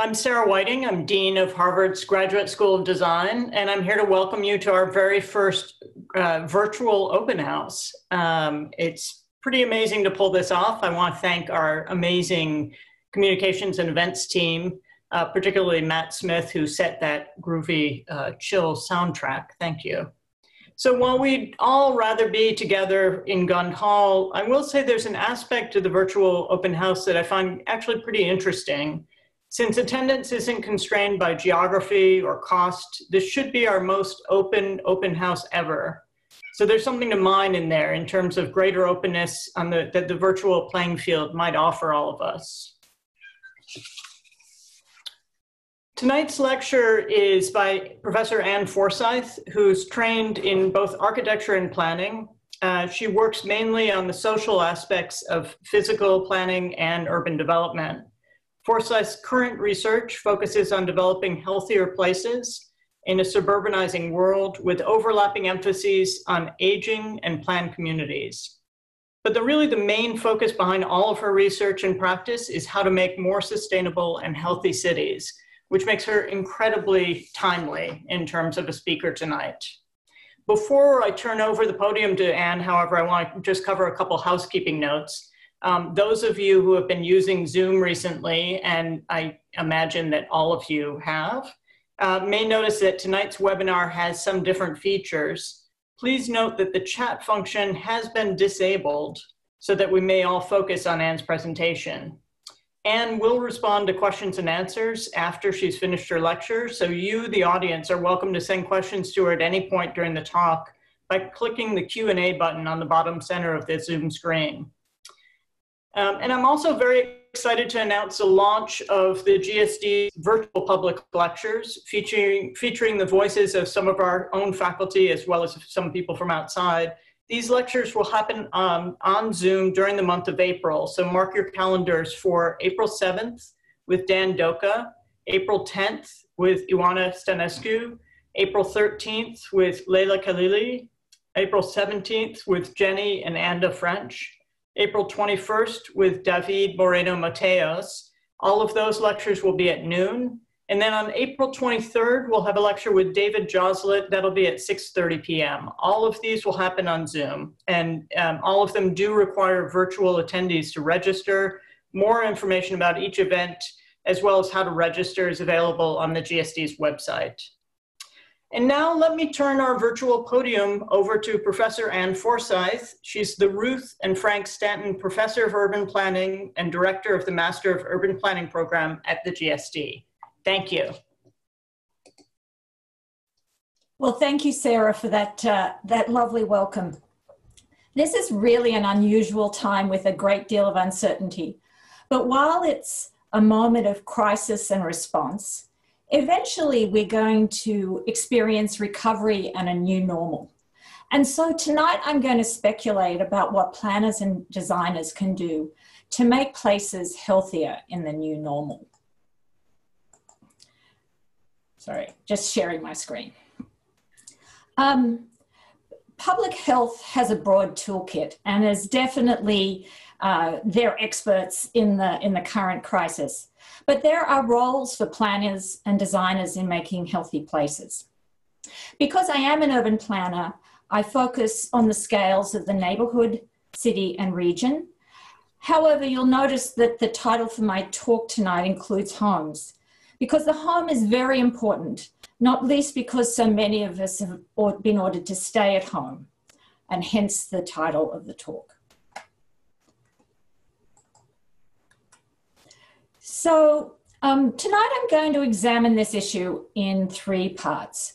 I'm Sarah Whiting. I'm Dean of Harvard's Graduate School of Design, and I'm here to welcome you to our very first virtual open house. It's pretty amazing to pull this off. I want to thank our amazing communications and events team, particularly Matt Smith, who set that groovy, chill soundtrack. Thank you. So while we'd all rather be together in Gund Hall, I will say there's an aspect to the virtual open house that I find actually pretty interesting. Since attendance isn't constrained by geography or cost, this should be our most open house ever. So there's something to mine in there in terms of greater openness on that the virtual playing field might offer all of us. Tonight's lecture is by Professor Ann Forsyth, who's trained in both architecture and planning. She works mainly on the social aspects of physical planning and urban development. Forsyth's current research focuses on developing healthier places in a suburbanizing world with overlapping emphases on aging and planned communities. But really the main focus behind all of her research and practice is how to make more sustainable and healthy cities, which makes her incredibly timely in terms of a speaker tonight. Before I turn over the podium to Anne, however, I want to just cover a couple housekeeping notes. Those of you who have been using Zoom recently, and I imagine that all of you have, may notice that tonight's webinar has some different features. Please note that the chat function has been disabled so that we may all focus on Anne's presentation. Anne will respond to questions and answers after she's finished her lecture, so you, the audience, are welcome to send questions to her at any point during the talk by clicking the Q&A button on the bottom center of the Zoom screen. And I'm also very excited to announce the launch of the GSD virtual public lectures featuring the voices of some of our own faculty as well as some people from outside. These lectures will happen on Zoom during the month of April. So mark your calendars for April 7th with Dan Doka, April 10th with Ioana Stănescu, April 13th with Leila Khalili, April 17th with Jenny and Anda French, April 21st with David Moreno Mateos. All of those lectures will be at noon. And then on April 23rd, we'll have a lecture with David Joslet. That'll be at 6:30 p.m. All of these will happen on Zoom, and all of them do require virtual attendees to register. More information about each event, as well as how to register, is available on the GSD's website. And now let me turn our virtual podium over to Professor Ann Forsyth. She's the Ruth and Frank Stanton Professor of Urban Planning and Director of the Master of Urban Planning program at the GSD. Thank you. Well, thank you, Sarah, for that lovely welcome. This is really an unusual time with a great deal of uncertainty. But while it's a moment of crisis and response, eventually we're going to experience recovery and a new normal. And so tonight I'm going to speculate about what planners and designers can do to make places healthier in the new normal. Sorry, just sharing my screen. Public health has a broad toolkit and is definitely they're experts in the current crisis. But there are roles for planners and designers in making healthy places. Because I am an urban planner, I focus on the scales of the neighborhood, city, and region. However, you'll notice that the title for my talk tonight includes homes, because the home is very important, not least because so many of us have been ordered to stay at home, and hence the title of the talk. So tonight I'm going to examine this issue in three parts.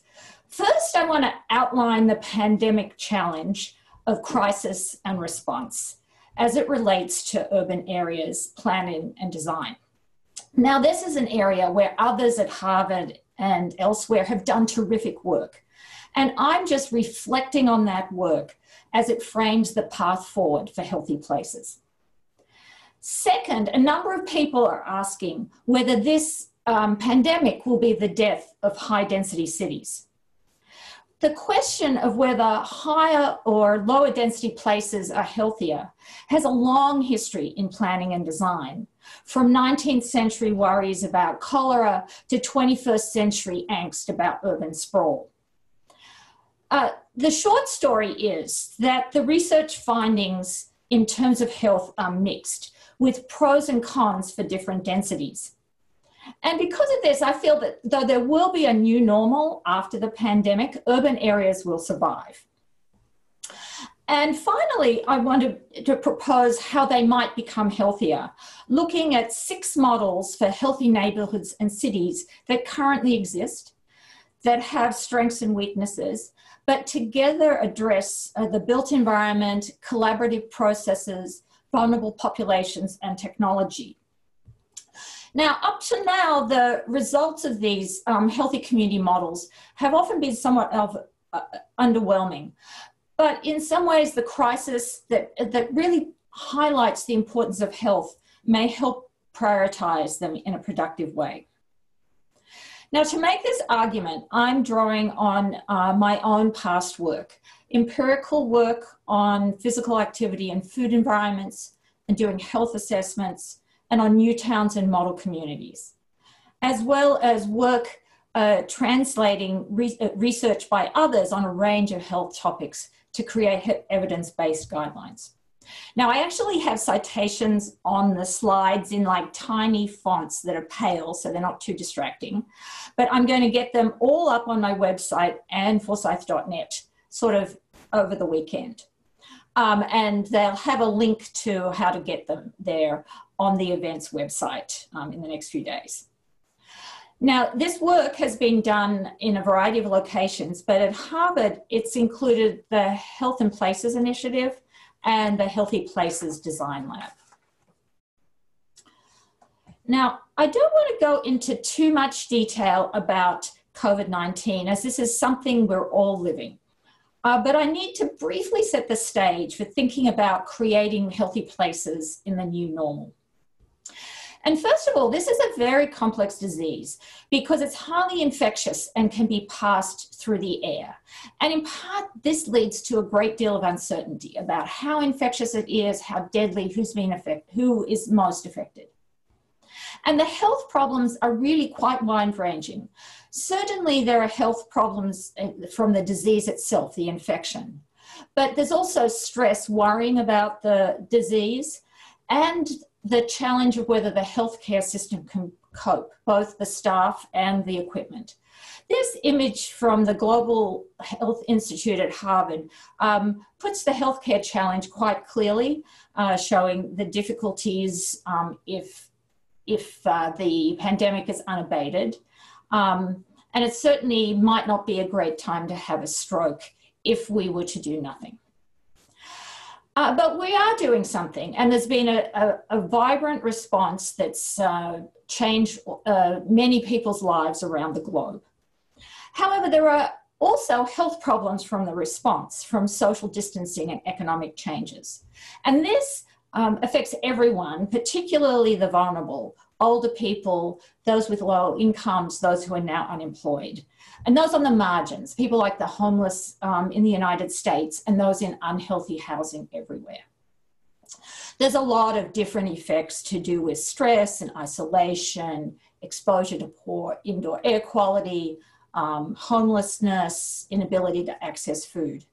First, I want to outline the pandemic challenge of crisis and response as it relates to urban areas, planning and design. Now, this is an area where others at Harvard and elsewhere have done terrific work. And I'm just reflecting on that work as it frames the path forward for healthy places. Second, a number of people are asking whether this pandemic will be the death of high-density cities. the question of whether higher or lower density places are healthier has a long history in planning and design, from 19th century worries about cholera to 21st century angst about urban sprawl. The short story is that the research findings in terms of health are mixed, with pros and cons for different densities. And because of this, I feel that though there will be a new normal after the pandemic, urban areas will survive. And finally, I wanted to propose how they might become healthier, looking at 6 models for healthy neighborhoods and cities that currently exist, that have strengths and weaknesses, but together address the built environment, collaborative processes, vulnerable populations, and technology. Now, up to now, the results of these healthy community models have often been somewhat underwhelming. But in some ways, the crisis that really highlights the importance of health may help prioritize them in a productive way. Now, to make this argument, I'm drawing on my own past work, empirical work on physical activity and food environments, and doing health assessments, and on new towns and model communities, as well as work translating research by others on a range of health topics to create evidence-based guidelines. Now, I actually have citations on the slides in like tiny fonts that are pale, so they're not too distracting, but I'm going to get them all up on my website and forsyth.net sort of over the weekend. And they'll have a link to how to get them there on the events website in the next few days. Now, this work has been done in a variety of locations, but at Harvard, it's included the Health in Places Initiative and the Healthy Places Design Lab. Now, I don't want to go into too much detail about COVID-19, as this is something we're all living. But I need to briefly set the stage for thinking about creating healthy places in the new normal. And first of all, this is a very complex disease because it's highly infectious and can be passed through the air. And in part, this leads to a great deal of uncertainty about how infectious it is, how deadly, who is most affected. And the health problems are really quite wide-ranging. Certainly, there are health problems from the disease itself, the infection. But there's also stress, worrying about the disease, and the challenge of whether the healthcare system can cope, both the staff and the equipment. This image from the Global Health Institute at Harvard puts the healthcare challenge quite clearly, showing the difficulties if the pandemic is unabated. And it certainly might not be a great time to have a stroke if we were to do nothing. But we are doing something, and there's been a vibrant response that's changed many people's lives around the globe. However, there are also health problems from the response, from social distancing and economic changes. And this affects everyone, particularly the vulnerable, older people, those with low incomes, those who are now unemployed, and those on the margins, people like the homeless in the United States and those in unhealthy housing everywhere. There's a lot of different effects to do with stress and isolation, exposure to poor indoor air quality, homelessness, inability to access food.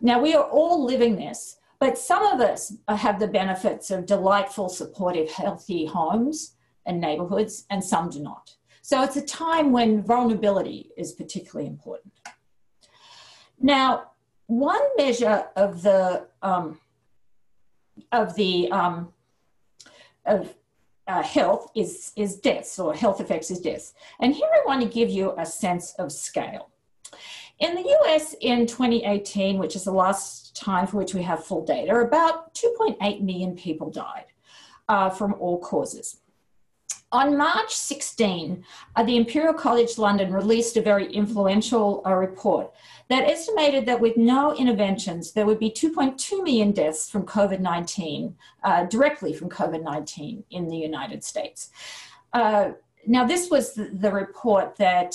Now, we are all living this, but some of us have the benefits of delightful, supportive, healthy homes and neighborhoods, and some do not. So it's a time when vulnerability is particularly important. Now, one measure of health is deaths, or health effects is deaths. And here I want to give you a sense of scale. In the US in 2018, which is the last time for which we have full data, about 2.8 million people died from all causes. On March 16, the Imperial College London released a very influential report that estimated that with no interventions, there would be 2.2 million deaths from COVID-19, directly from COVID-19 in the United States. Now, this was the report that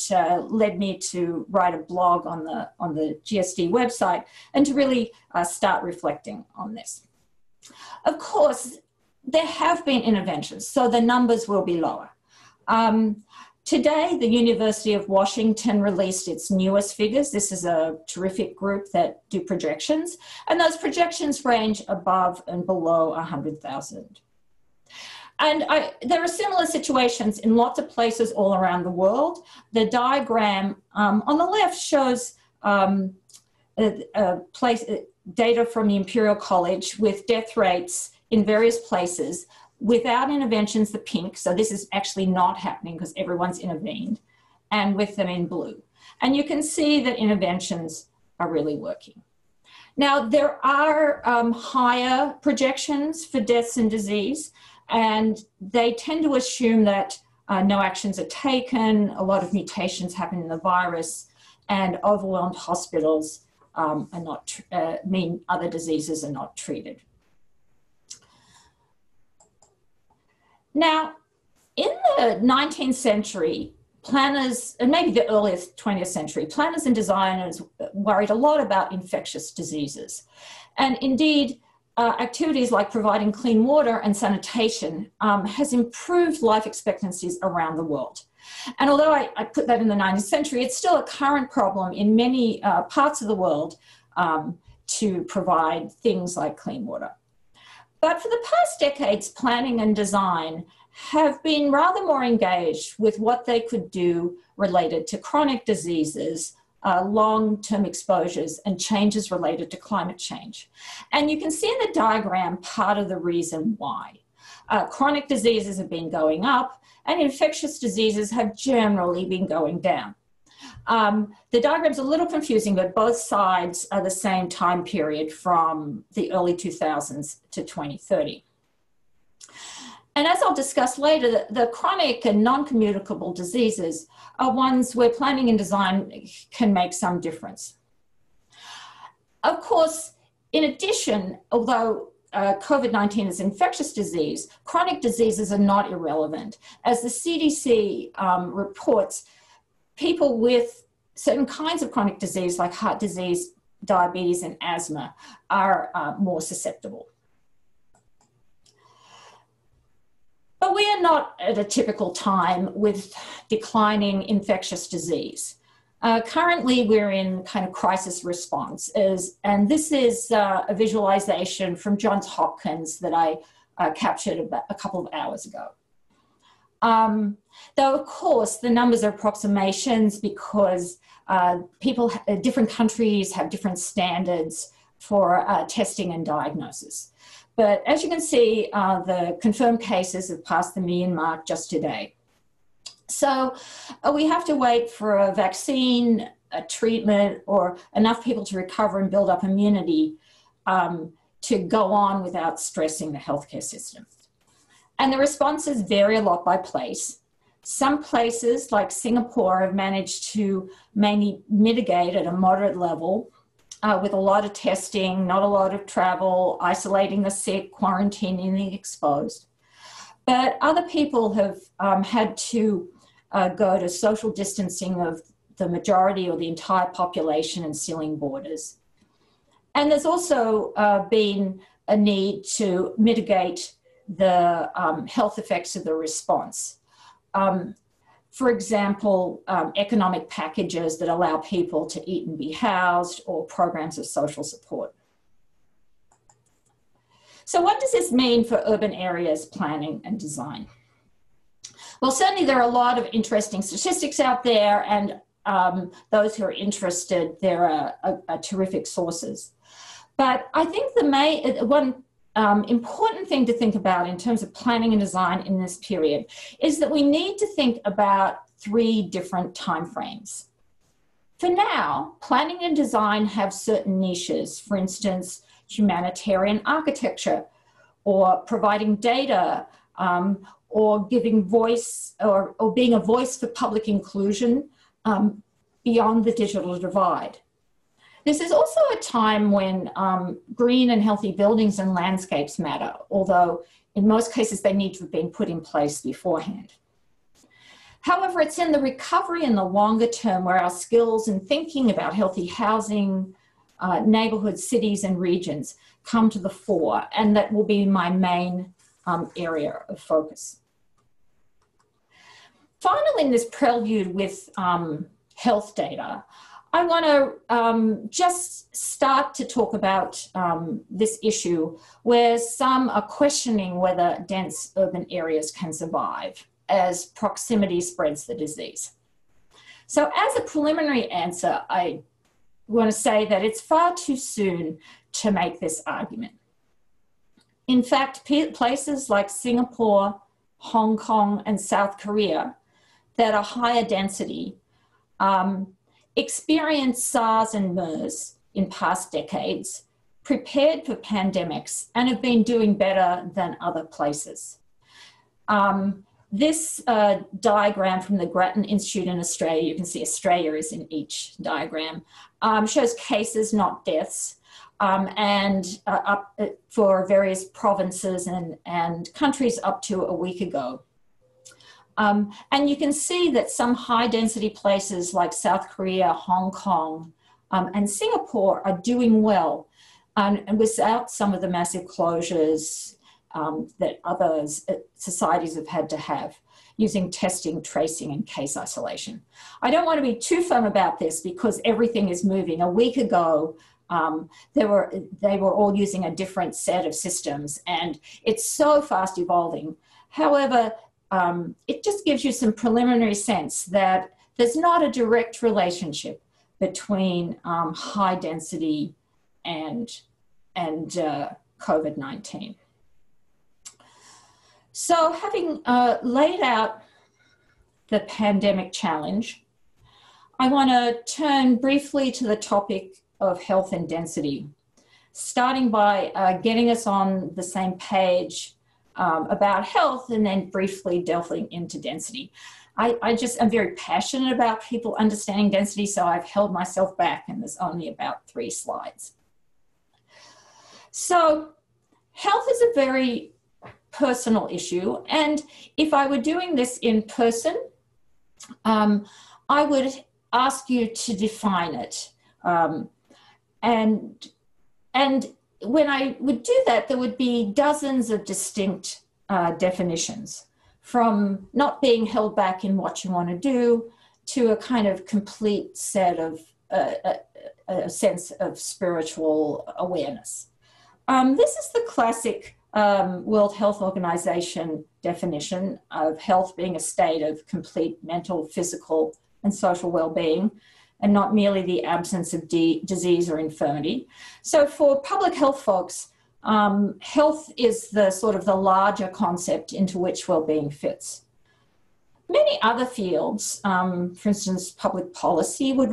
led me to write a blog on the GSD website and to really start reflecting on this. Of course, there have been interventions, so the numbers will be lower. Today, the University of Washington released its newest figures. This is a terrific group that do projections, and those projections range above and below 100,000. And there are similar situations in lots of places all around the world. The diagram on the left shows data from the Imperial College with death rates in various places without interventions, the pink, so this is actually not happening because everyone's intervened, and with them in blue. And you can see that interventions are really working. Now, there are higher projections for deaths and disease, and they tend to assume that no actions are taken, a lot of mutations happen in the virus, and overwhelmed hospitals are not, mean other diseases are not treated. Now, in the 19th century, planners, and maybe the earliest 20th century, planners and designers worried a lot about infectious diseases. And indeed, activities like providing clean water and sanitation has improved life expectancies around the world. And although I put that in the 19th century, it's still a current problem in many parts of the world to provide things like clean water. But for the past decades, planning and design have been rather more engaged with what they could do related to chronic diseases, long-term exposures, and changes related to climate change. And you can see in the diagram part of the reason why. Chronic diseases have been going up, and infectious diseases have generally been going down. The diagram's a little confusing, but both sides are the same time period from the early 2000s to 2030. And as I'll discuss later, the chronic and non-communicable diseases are ones where planning and design can make some difference. Of course, in addition, although COVID-19 is infectious disease, chronic diseases are not irrelevant. As the CDC reports, people with certain kinds of chronic disease like heart disease, diabetes, and asthma are more susceptible. But we are not at a typical time with declining infectious disease. Currently, we're in kind of crisis response, and this is a visualization from Johns Hopkins that I captured about a couple of hours ago. Though, of course, the numbers are approximations because different countries have different standards for testing and diagnosis. But as you can see, the confirmed cases have passed the million mark just today. So we have to wait for a vaccine, a treatment, or enough people to recover and build up immunity to go on without stressing the healthcare system. And the responses vary a lot by place. Some places, like Singapore, have managed to mainly mitigate at a moderate level with a lot of testing, not a lot of travel, isolating the sick, quarantining the exposed. But other people have had to go to social distancing of the majority or the entire population and sealing borders. And there's also been a need to mitigate the health effects of the response. For example, economic packages that allow people to eat and be housed, or programs of social support. So what does this mean for urban areas planning and design? Well, certainly there are a lot of interesting statistics out there, and those who are interested, there are terrific sources. But I think the one important thing to think about in terms of planning and design in this period is that we need to think about 3 different timeframes. For now, planning and design have certain niches, for instance, humanitarian architecture, or providing data, or giving voice, or being a voice for public inclusion beyond the digital divide. This is also a time when green and healthy buildings and landscapes matter, although in most cases they need to have been put in place beforehand. However, it's in the recovery in the longer term where our skills in thinking about healthy housing, neighborhoods, cities, and regions come to the fore, and that will be my main area of focus. Finally, in this prelude with health data, I want to just start to talk about this issue where some are questioning whether dense urban areas can survive as proximity spreads the disease. So as a preliminary answer, I want to say that it's far too soon to make this argument. In fact, places like Singapore, Hong Kong, and South Korea that are higher density experienced SARS and MERS in past decades, prepared for pandemics, and have been doing better than other places. This diagram from the Grattan Institute in Australia, you can see Australia is in each diagram, shows cases, not deaths, and up for various provinces and countries up to a week ago. And you can see that some high density places like South Korea, Hong Kong, and Singapore are doing well, and without some of the massive closures that other societies have had to have using testing, tracing, and case isolation. I don't want to be too firm about this because everything is moving. A week ago, they were all using a different set of systems, and it's so fast evolving. However, it just gives you some preliminary sense that there's not a direct relationship between high density and COVID-19. So having laid out the pandemic challenge, I want to turn briefly to the topic of health and density, starting by getting us on the same page about health and then briefly delving into density. I'm very passionate about people understanding density, so I've held myself back and there's only about 3 slides. So health is a very personal issue, and if I were doing this in person, I would ask you to define it. And when I would do that, there would be dozens of distinct definitions, from not being held back in what you want to do to a kind of complete set of a sense of spiritual awareness. This is the classic World Health Organization definition of health being a state of complete mental, physical, and social well-being, and not merely the absence of disease or infirmity. So for public health folks, health is the sort of the larger concept into which well-being fits. Many other fields, for instance, public policy, would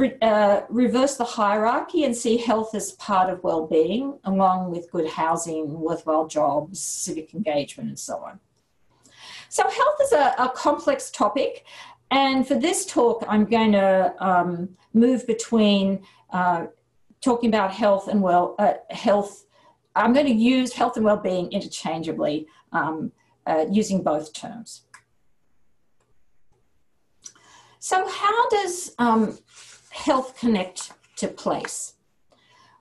reverse the hierarchy and see health as part of well-being, along with good housing, worthwhile jobs, civic engagement, and so on. So health is a complex topic, and for this talk, I'm going to move between talking about health and health. I'm going to use health and well-being interchangeably, using both terms. So how does health connect to place?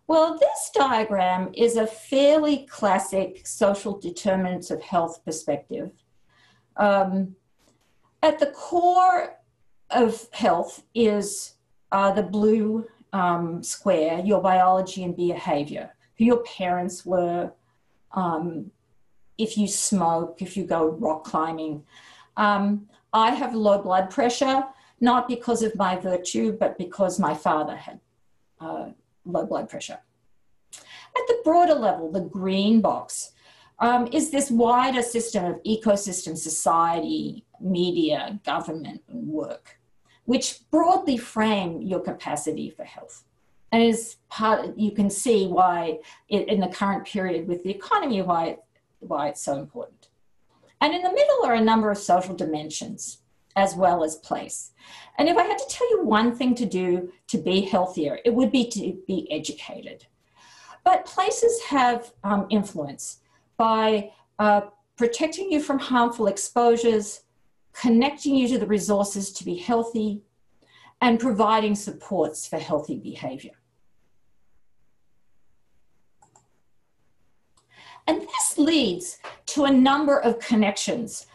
Well, this diagram is a fairly classic social determinants of health perspective. At the core of health is the blue square, your biology and behavior, who your parents were, if you smoke, if you go rock climbing. I have low blood pressure, not because of my virtue, but because my father had low blood pressure. At the broader level, the green box is this wider system of ecosystem, society, media, government, and work, which broadly frame your capacity for health. And is part, you can see why in the current period with the economy, why it's so important. And in the middle are a number of social dimensions, as well as place. And if I had to tell you one thing to do to be healthier, it would be to be educated. But places have influence by protecting you from harmful exposures, connecting you to the resources to be healthy, and providing supports for healthy behavior. And this leads to a number of connections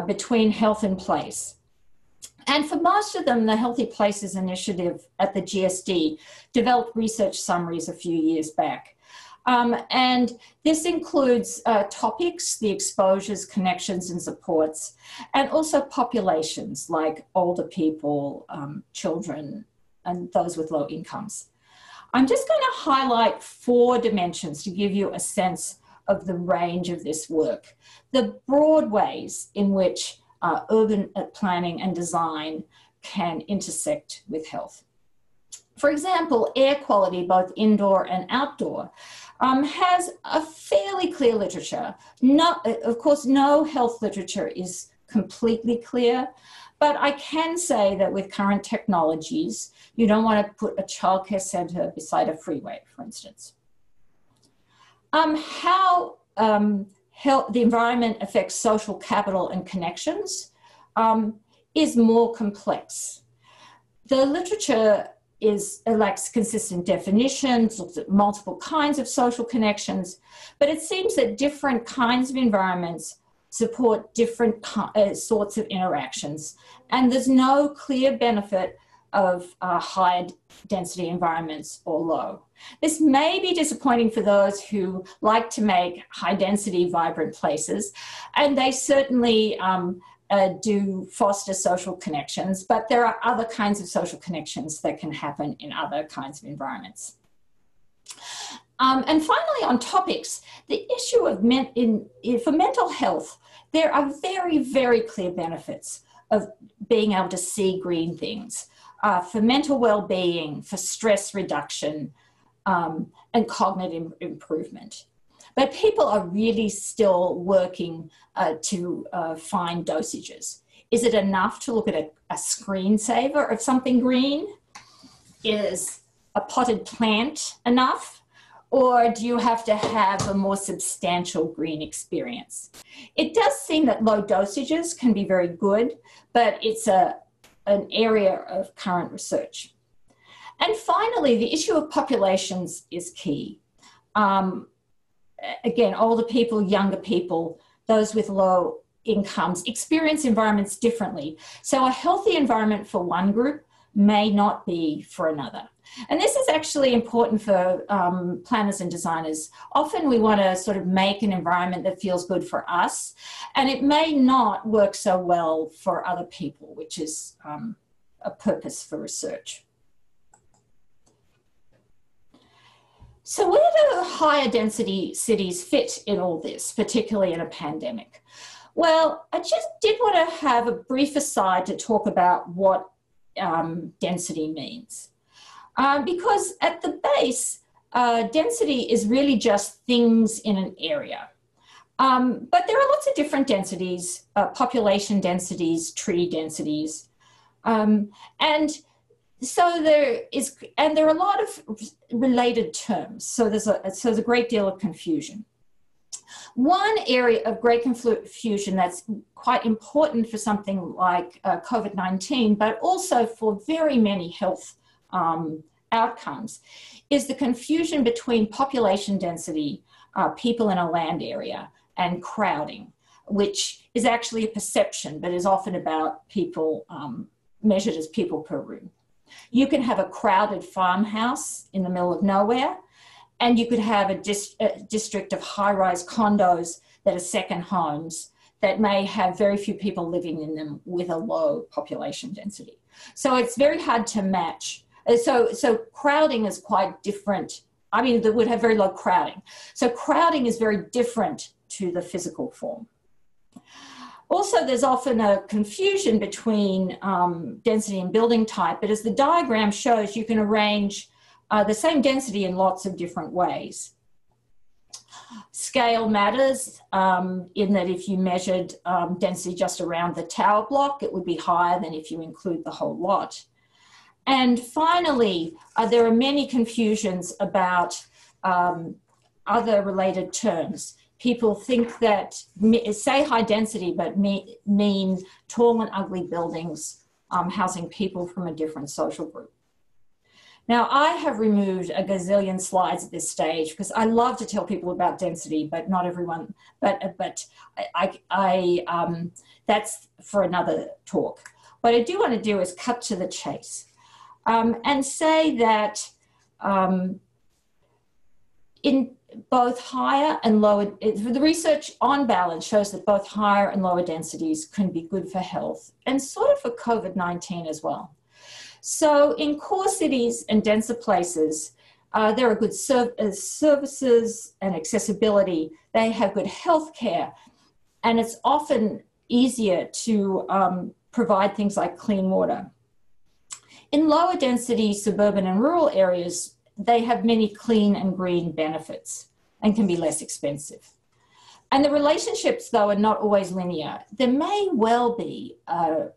between health and place. And for most of them, the Healthy Places Initiative at the GSD developed research summaries a few years back. And this includes topics, the exposures, connections, and supports, and also populations like older people, children, and those with low incomes. I'm just going to highlight 4 dimensions to give you a sense of the range of this work. The broad ways in which urban planning and design can intersect with health. For example, air quality, both indoor and outdoor, has a fairly clear literature. Of course, no health literature is completely clear, but I can say that with current technologies, you don't want to put a childcare centre beside a freeway, for instance. How the environment affects social capital and connections is more complex. The literature lacks consistent definitions, looks at multiple kinds of social connections, but it seems that different kinds of environments support different sorts of interactions, and there's no clear benefit of high density environments or low. This may be disappointing for those who like to make high density vibrant places, and they certainly do foster social connections, but there are other kinds of social connections that can happen in other kinds of environments. And finally, on topics, the issue of for mental health, there are very, very clear benefits of being able to see green things. For mental well-being, for stress reduction, and cognitive improvement. But people are really still working to find dosages. Is it enough to look at a screensaver of something green? Is a potted plant enough? Or do you have to have a more substantial green experience? It does seem that low dosages can be very good, but it's an area of current research. And finally, the issue of populations is key. Again, older people, younger people, those with low incomes experience environments differently. So a healthy environment for one group may not be for another. And this is actually important for planners and designers. Often we want to sort of make an environment that feels good for us, and it may not work so well for other people, which is a purpose for research. So where do higher density cities fit in all this, particularly in a pandemic? Well, I just did want to have a brief aside to talk about what density means. Because at the base, density is really just things in an area. But there are lots of different densities, population densities, tree densities. And so there are a lot of related terms. So there's a great deal of confusion. One area of great confusion that's quite important for something like COVID-19, but also for very many health outcomes, is the confusion between population density, people in a land area, and crowding, which is actually a perception, but is often about people measured as people per room. You can have a crowded farmhouse in the middle of nowhere, and you could have a district of high-rise condos that are second homes that may have very few people living in them with a low population density. So it's very hard to match. So crowding is quite different. I mean, they would have very low crowding. So crowding is very different to the physical form. Also, there's often a confusion between density and building type, but as the diagram shows, you can arrange the same density in lots of different ways. Scale matters in that if you measured density just around the tower block, it would be higher than if you include the whole lot. And finally, there are many confusions about other related terms. people think that say high density, but mean tall and ugly buildings housing people from a different social group. Now, I have removed a gazillion slides at this stage because I love to tell people about density, but not everyone, but that's for another talk. What I do want to do is cut to the chase and say that in both higher and lower, the research on balance shows that both higher and lower densities can be good for health and sort of for COVID-19 as well. So in core cities and denser places, there are good services and accessibility. They have good health care, and it's often easier to provide things like clean water. In lower density suburban and rural areas, they have many clean and green benefits and can be less expensive. And the relationships, though, are not always linear. There may well be a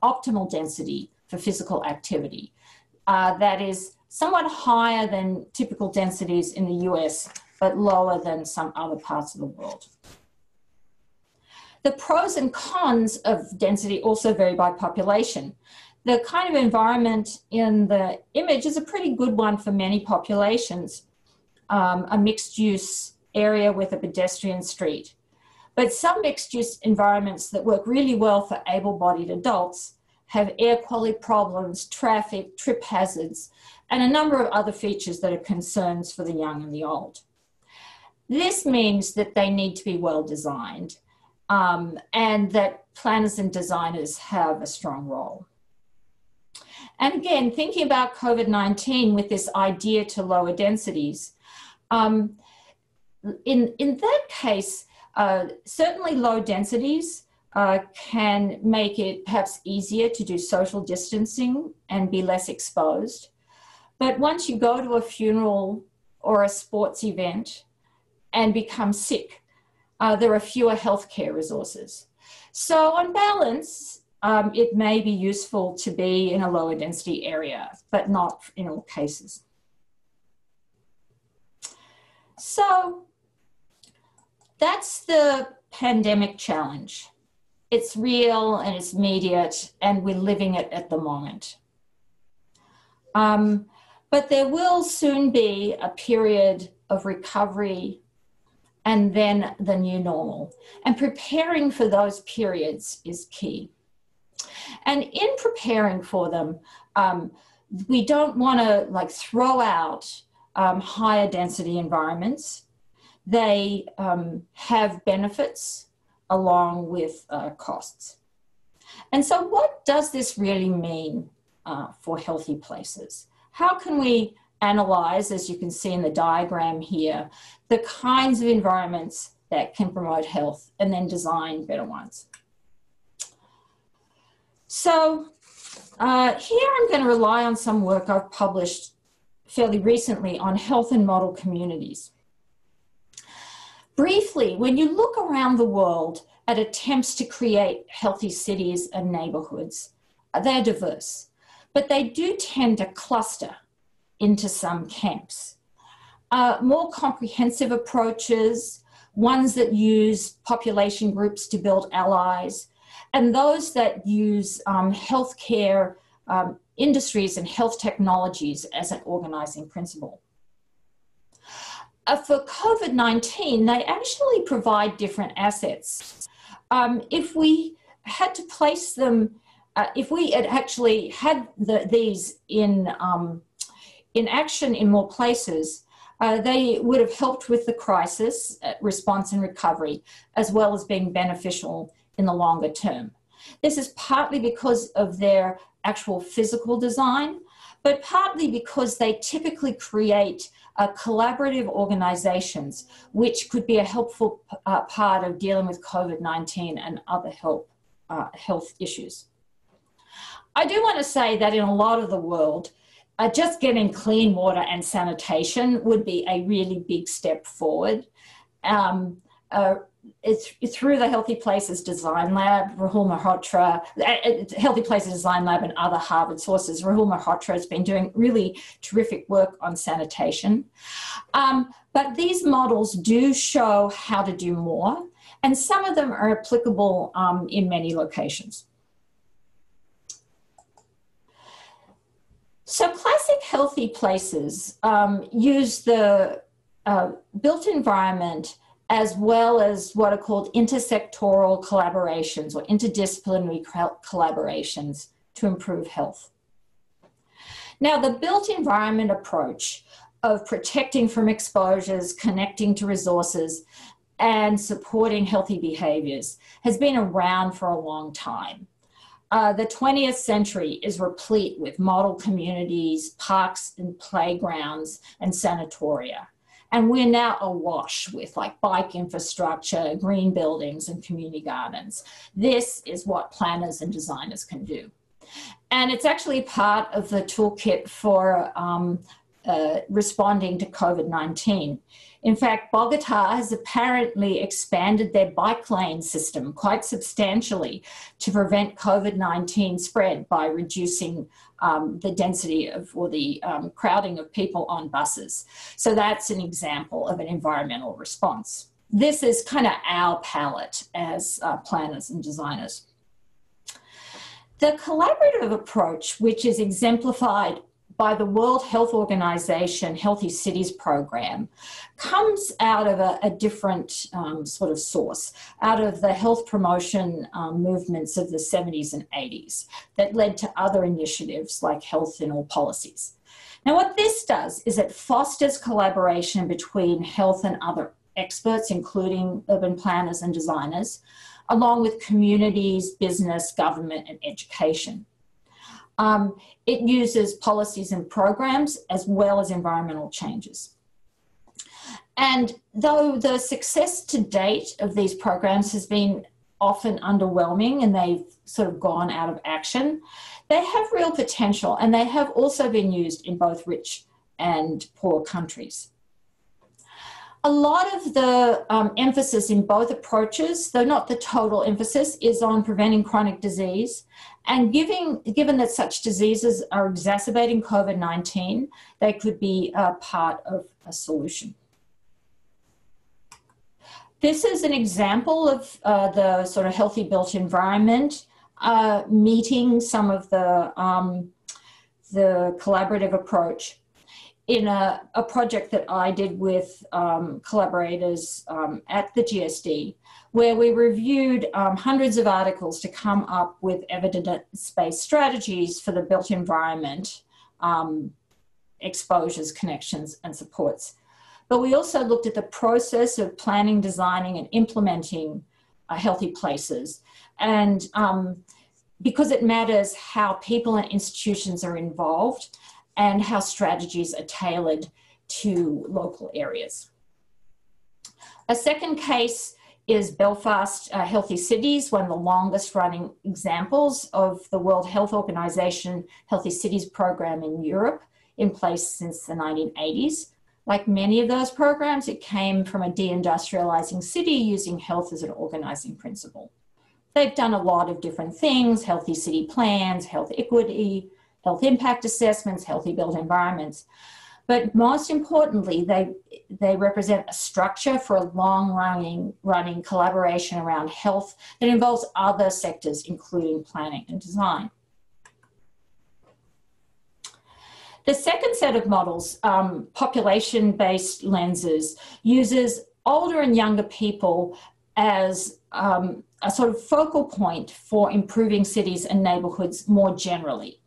optimal density for physical activity that is somewhat higher than typical densities in the US, but lower than some other parts of the world. The pros and cons of density also vary by population. The kind of environment in the image is a pretty good one for many populations, a mixed-use area with a pedestrian street. But some mixed-use environments that work really well for able-bodied adults have air quality problems, traffic, trip hazards, and a number of other features that are concerns for the young and the old. This means that they need to be well designed and that planners and designers have a strong role. And again, thinking about COVID-19 with this idea to lower densities, in that case, certainly low densities can make it perhaps easier to do social distancing and be less exposed. But once you go to a funeral or a sports event and become sick, there are fewer healthcare resources. So on balance, it may be useful to be in a lower density area, but not in all cases. So that's the pandemic challenge. It's real and it's immediate, and we're living it at the moment. But there will soon be a period of recovery and then the new normal. And preparing for those periods is key. And in preparing for them, we don't want to throw out higher density environments. They have benefits along with costs. And so what does this really mean for healthy places? How can we analyze, as you can see in the diagram here, the kinds of environments that can promote health and then design better ones? So here I'm going to rely on some work I've published fairly recently on health and model communities. Briefly, when you look around the world at attempts to create healthy cities and neighborhoods, they're diverse, but they do tend to cluster into some camps. More comprehensive approaches, ones that use population groups to build allies, and those that use healthcare industries and health technologies as an organizing principle. For COVID-19, they actually provide different assets. If we had to place them, if we had actually had these in action in more places, they would have helped with the crisis response and recovery, as well as being beneficial in the longer term. This is partly because of their actual physical design, but partly because they typically create collaborative organizations, which could be a helpful part of dealing with COVID-19 and other health issues. I do want to say that in a lot of the world, just getting clean water and sanitation would be a really big step forward. it's through the Healthy Places Design Lab, Rahul Malhotra, Healthy Places Design Lab and other Harvard sources. Rahul Malhotra has been doing really terrific work on sanitation. But these models do show how to do more, and some of them are applicable in many locations. So classic Healthy Places use the built environment as well as what are called intersectoral collaborations or interdisciplinary collaborations to improve health. Now, the built environment approach of protecting from exposures, connecting to resources, and supporting healthy behaviors has been around for a long time. The 20th century is replete with model communities, parks and playgrounds, and sanatoria. And we're now awash with like bike infrastructure, green buildings, and community gardens. This is what planners and designers can do. And it's actually part of the toolkit for responding to COVID-19. In fact, Bogota has apparently expanded their bike lane system quite substantially to prevent COVID-19 spread by reducing the density of, or the crowding of people on buses. So that's an example of an environmental response. This is kind of our palette as planners and designers. The collaborative approach, which is exemplified by the World Health Organization Healthy Cities program, comes out of a different sort of source, out of the health promotion movements of the 70s and 80s that led to other initiatives like Health in All Policies. Now, what this does is it fosters collaboration between health and other experts, including urban planners and designers, along with communities, business, government, and education. It uses policies and programs as well as environmental changes. And though the success to date of these programs has been often underwhelming and they've sort of gone out of action, they have real potential, and they have also been used in both rich and poor countries. A lot of the emphasis in both approaches, though not the total emphasis, is on preventing chronic disease. And given that such diseases are exacerbating COVID-19, they could be part of a solution. This is an example of the sort of healthy built environment meeting some of the collaborative approach in a project that I did with collaborators at the GSD, where we reviewed hundreds of articles to come up with evidence-based strategies for the built environment, exposures, connections, and supports. But we also looked at the process of planning, designing, and implementing healthy places. And because it matters how people and institutions are involved and how strategies are tailored to local areas. A second case is Belfast Healthy Cities, one of the longest running examples of the World Health Organization Healthy Cities program in Europe, in place since the 1980s. Like many of those programs, it came from a deindustrializing city using health as an organizing principle. They've done a lot of different things: healthy city plans, health equity, health impact assessments, healthy built environments. But most importantly, they represent a structure for a long-running collaboration around health that involves other sectors, including planning and design. The second set of models, population-based lenses, uses older and younger people as a sort of focal point for improving cities and neighborhoods more generally.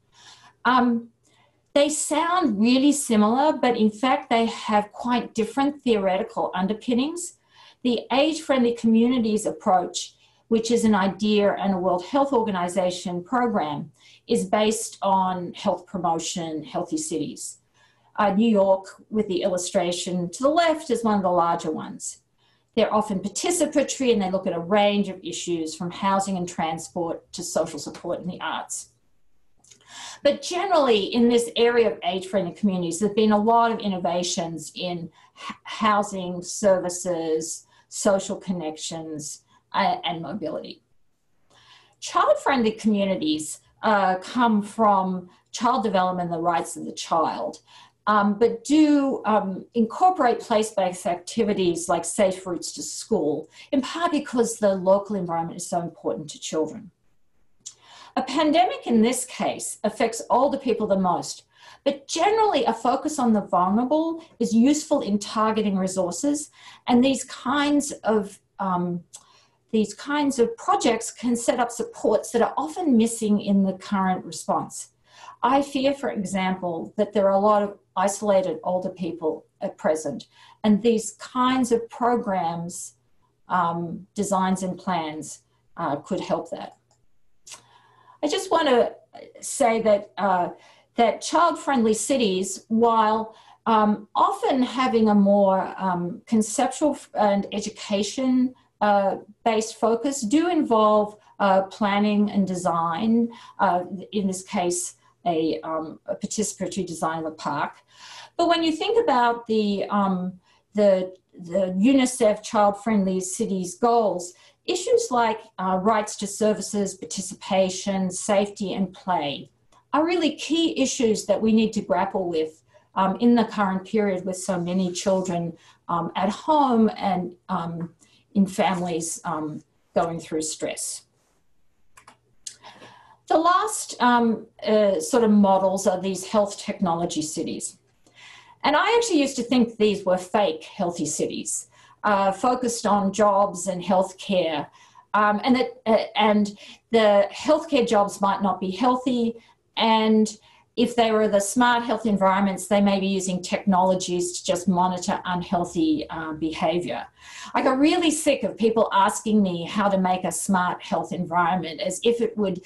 They sound really similar, but in fact, they have quite different theoretical underpinnings. The age-friendly communities approach, which is an idea and a World Health Organization program, is based on health promotion, healthy cities. New York, with the illustration to the left, is one of the larger ones. They're often participatory and they look at a range of issues from housing and transport to social support and the arts. But generally, in this area of age-friendly communities, there's been a lot of innovations in housing, services, social connections, and mobility. Child-friendly communities come from child development and the rights of the child, but do incorporate place-based activities like safe routes to school, in part because the local environment is so important to children. A pandemic in this case affects older people the most, but generally a focus on the vulnerable is useful in targeting resources, and these kinds of projects can set up supports that are often missing in the current response. I fear, for example, that there are a lot of isolated older people at present, and these kinds of programs, designs and plans could help that. I just want to say that, that child-friendly cities, while often having a more conceptual and education based focus, do involve planning and design, in this case, a participatory design of the park. But when you think about the UNICEF child-friendly cities goals, issues like rights to services, participation, safety, and play are really key issues that we need to grapple with in the current period with so many children at home and in families going through stress. The last sort of models are these health technology cities. And I actually used to think these were fake healthy cities, focused on jobs and healthcare, and the healthcare jobs might not be healthy, and if they were the smart health environments, they may be using technologies to just monitor unhealthy behavior. I got really sick of people asking me how to make a smart health environment, as if it would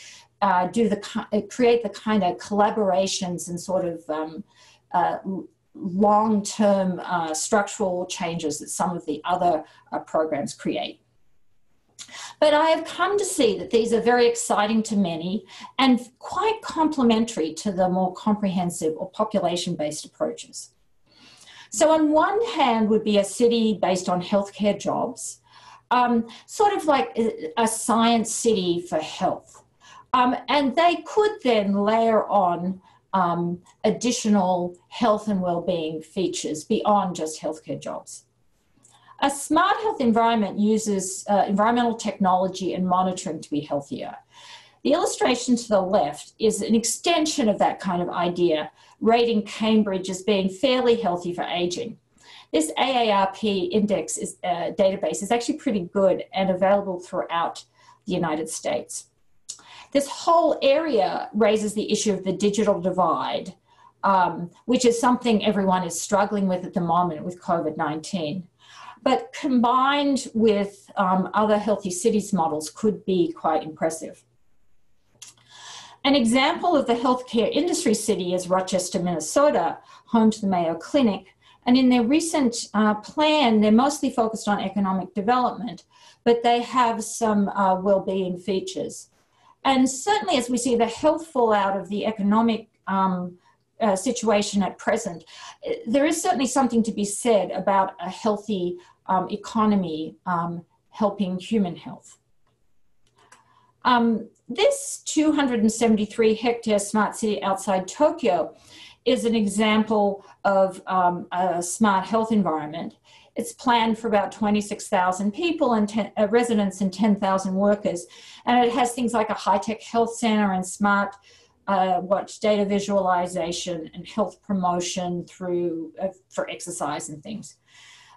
create the kind of collaborations and sort of long-term structural changes that some of the other programs create. But I have come to see that these are very exciting to many and quite complementary to the more comprehensive or population-based approaches. So on one hand would be a city based on healthcare jobs, sort of like a science city for health. And they could then layer on additional health and well-being features beyond just healthcare jobs. A smart health environment uses environmental technology and monitoring to be healthier. The illustration to the left is an extension of that kind of idea, rating Cambridge as being fairly healthy for aging. This AARP index database is actually pretty good and available throughout the United States. This whole area raises the issue of the digital divide, which is something everyone is struggling with at the moment with COVID-19. But combined with other healthy cities models could be quite impressive. An example of the healthcare industry city is Rochester, Minnesota, home to the Mayo Clinic. And in their recent plan, they're mostly focused on economic development, but they have some well-being features. And certainly as we see the health fallout of the economic situation at present, there is certainly something to be said about a healthy economy helping human health. This 273 hectare smart city outside Tokyo is an example of a smart health environment. It's planned for about 26,000 people and residents and 10,000 workers. And it has things like a high-tech health center and smart data visualization and health promotion through for exercise and things.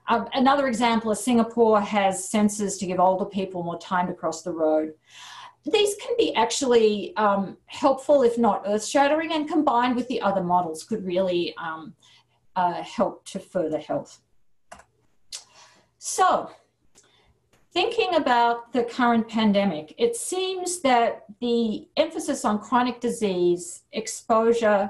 Another example is Singapore has sensors to give older people more time to cross the road. These can be actually helpful, if not earth-shattering, and combined with the other models could really help to further health. So, thinking about the current pandemic, it seems that the emphasis on chronic disease, exposure,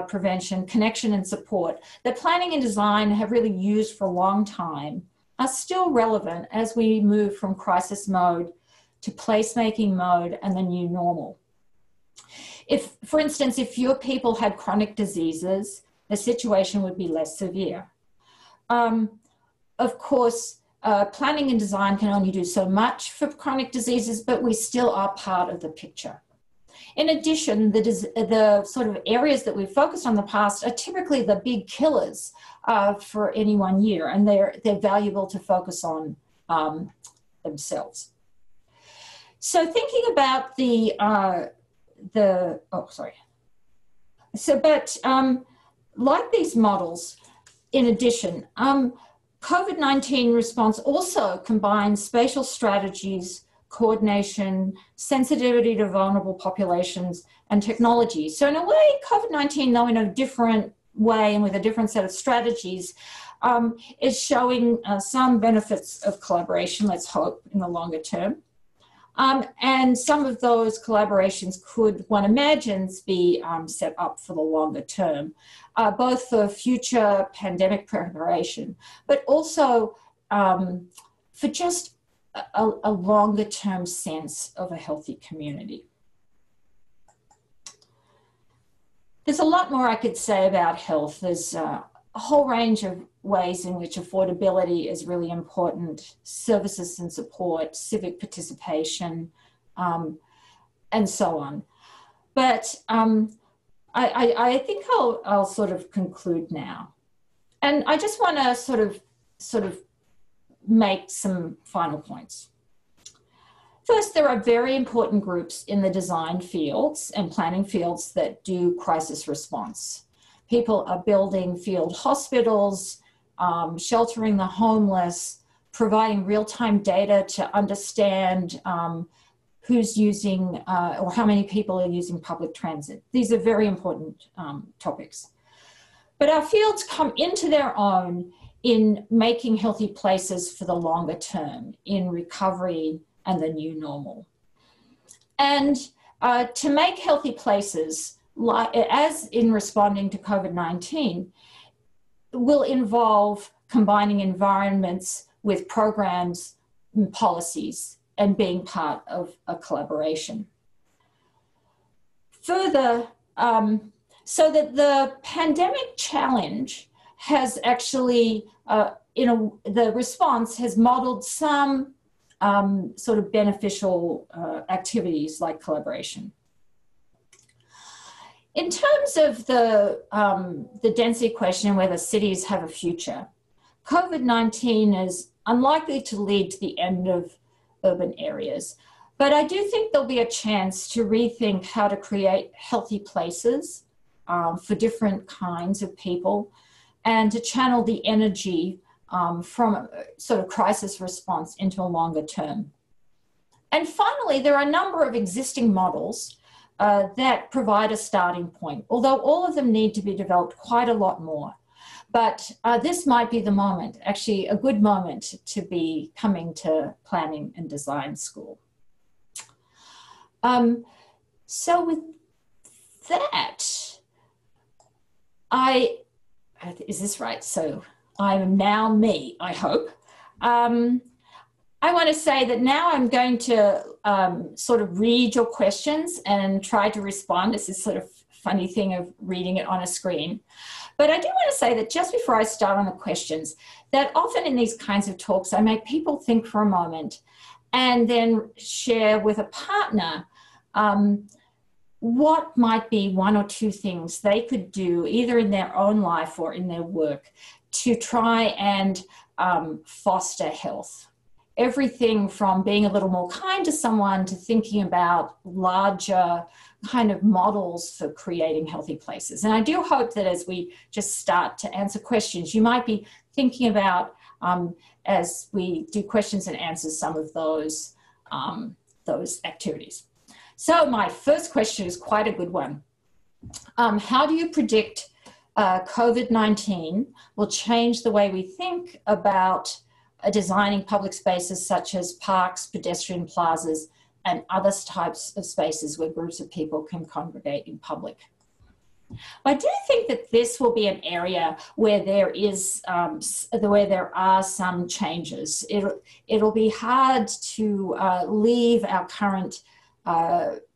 prevention, connection, and support that planning and design have really used for a long time are still relevant as we move from crisis mode to placemaking mode and the new normal. If, for instance, if your people had chronic diseases, the situation would be less severe. Of course, planning and design can only do so much for chronic diseases, but we still are part of the picture. In addition, the sort of areas that we've focused on in the past are typically the big killers for any one year, and they're valuable to focus on themselves. So thinking about like these models, in addition, COVID-19 response also combines spatial strategies, coordination, sensitivity to vulnerable populations, and technology. So in a way, COVID-19, though in a different way and with a different set of strategies, is showing some benefits of collaboration, let's hope, in the longer term. And some of those collaborations could, one imagines, be set up for the longer term, both for future pandemic preparation, but also for just a longer term sense of a healthy community. There's a lot more I could say about health. There's a whole range of ways in which affordability is really important, services and support, civic participation, and so on. But I think I'll sort of conclude now. And I just want to sort of make some final points. First, there are very important groups in the design fields and planning fields that do crisis response. People are building field hospitals, sheltering the homeless, providing real-time data to understand who's using or how many people are using public transit. These are very important topics. But our fields come into their own in making healthy places for the longer term, in recovery and the new normal. And to make healthy places, as in responding to COVID-19, will involve combining environments with programs and policies and being part of a collaboration. Further, so that the pandemic challenge has actually, the response has modeled some sort of beneficial activities like collaboration. In terms of the density question, whether cities have a future, COVID-19 is unlikely to lead to the end of urban areas, but I do think there'll be a chance to rethink how to create healthy places for different kinds of people and to channel the energy from a sort of crisis response into a longer term. And finally, there are a number of existing models that provide a starting point, although all of them need to be developed quite a lot more. But this might be the moment, actually a good moment to be coming to planning and design school. So with that, is this right? So I am now me, I hope. I want to say that now I'm going to sort of read your questions and try to respond. It's this sort of funny thing of reading it on a screen. But I do want to say that just before I start on the questions, that often in these kinds of talks, I make people think for a moment and then share with a partner what might be one or two things they could do either in their own life or in their work to try and foster health. Everything from being a little more kind to someone to thinking about larger kind of models for creating healthy places. And I do hope that as we just start to answer questions, you might be thinking about, as we do questions and answers, some of those activities. So my first question is quite a good one. How do you predict COVID-19 will change the way we think about designing public spaces such as parks, pedestrian plazas, and other types of spaces where groups of people can congregate in public? I do think that this will be an area where there are some changes. It'll be hard to leave our current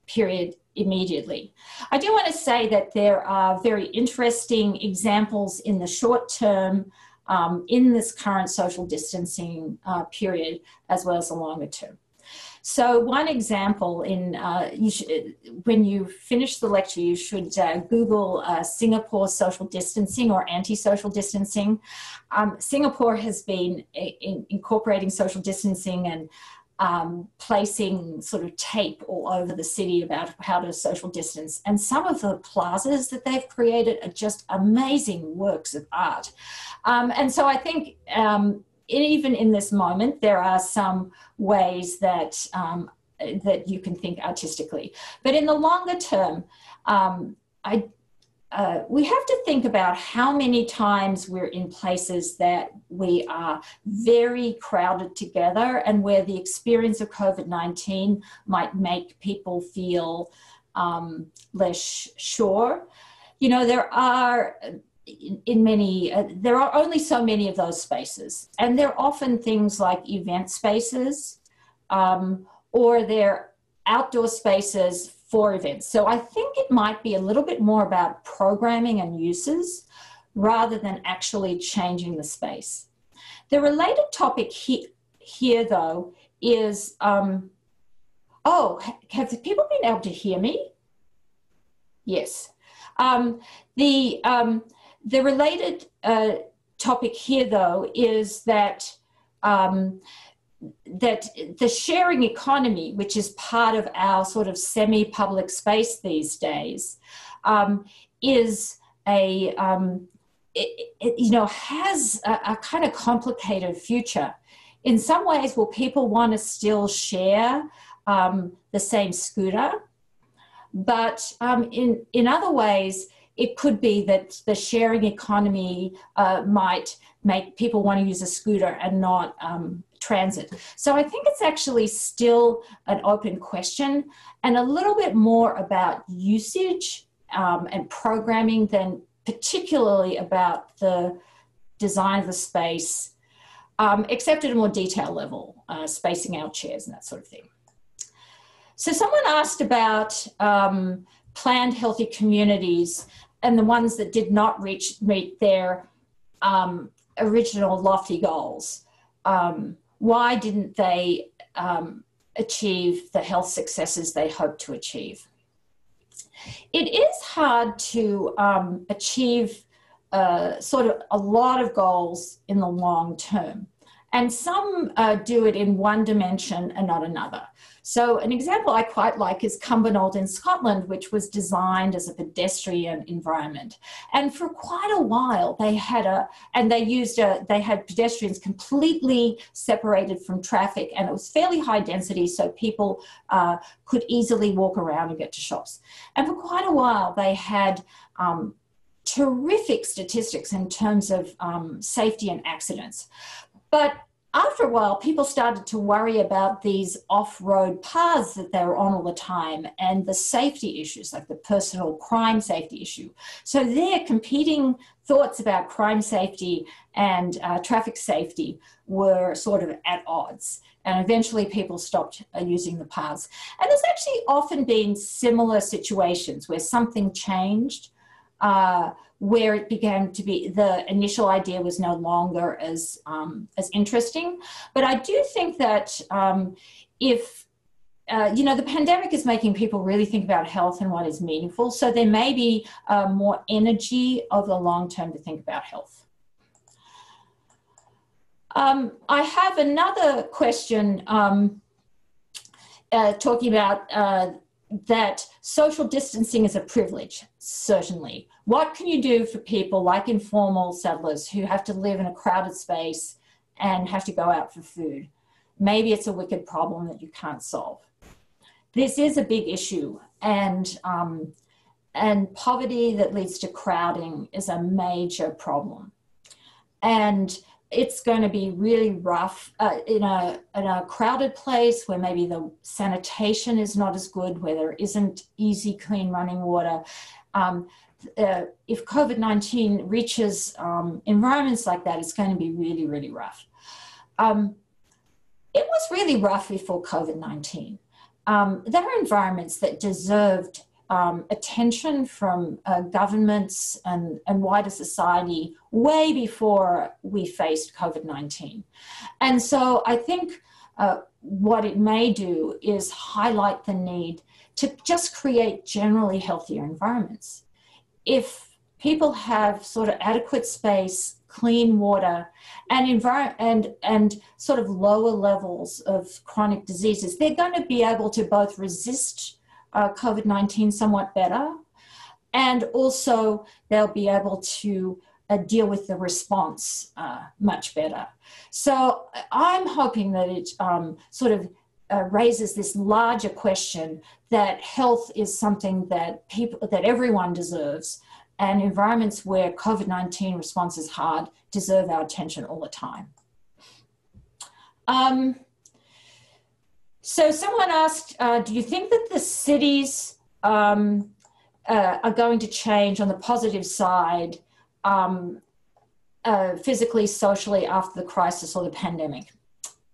period immediately. I do want to say that there are very interesting examples in the short term in this current social distancing period, as well as the longer term. So one example when you finish the lecture, you should Google Singapore social distancing or anti-social distancing. Singapore has been incorporating social distancing and placing sort of tape all over the city about how to social distance. And some of the plazas that they've created are just amazing works of art. And so I think even in this moment, there are some ways that that you can think artistically. But in the longer term, we have to think about how many times we're in places that we are very crowded together and where the experience of COVID-19 might make people feel less sure. You know, there are only so many of those spaces, and they're often things like event spaces or they're outdoor spaces for events. So I think it might be a little bit more about programming and uses rather than actually changing the space. The related topic here though is, have the people been able to hear me? Yes. The related topic here, though, is that that the sharing economy, which is part of our sort of semi-public space these days, is has a kind of complicated future. In some ways, will people want to still share the same scooter? But in other ways, it could be that the sharing economy might make people want to use a scooter and not transit. So I think it's actually still an open question and a little bit more about usage and programming than particularly about the design of the space, except at a more detailed level, spacing out chairs and that sort of thing. So someone asked about planned healthy communities and the ones that did not meet their original lofty goals. Why didn't they achieve the health successes they hoped to achieve? It is hard to achieve sort of a lot of goals in the long term. And some do it in one dimension and not another. So an example I quite like is Cumbernauld in Scotland, which was designed as a pedestrian environment. And for quite a while, they had pedestrians completely separated from traffic, and it was fairly high density, so people could easily walk around and get to shops. And for quite a while, they had terrific statistics in terms of safety and accidents. But after a while, people started to worry about these off-road paths that they were on all the time and the safety issues, like the personal crime safety issue. So their competing thoughts about crime safety and traffic safety were sort of at odds. And eventually people stopped using the paths. And there's actually often been similar situations where something changed, where it began to be, the initial idea was no longer as interesting. But I do think that if, the pandemic is making people really think about health and what is meaningful, so there may be more energy over the long term to think about health. I have another question talking about that social distancing is a privilege, certainly. What can you do for people like informal settlers who have to live in a crowded space and have to go out for food? Maybe it's a wicked problem that you can't solve. This is a big issue, and poverty that leads to crowding is a major problem. And it's going to be really rough in a crowded place where maybe the sanitation is not as good, where there isn't easy, clean running water. If COVID-19 reaches environments like that, it's going to be really, really rough. It was really rough before COVID-19. There are environments that deserved attention from governments and wider society way before we faced COVID-19. And so I think what it may do is highlight the need to just create generally healthier environments. If people have sort of adequate space, clean water, and sort of lower levels of chronic diseases, they're going to be able to both resist COVID-19 somewhat better, and also they'll be able to deal with the response much better. So I'm hoping that it sort of raises this larger question that health is something that everyone deserves, and environments where COVID-19 response is hard deserve our attention all the time. So someone asked, do you think that the cities are going to change on the positive side physically, socially after the crisis or the pandemic?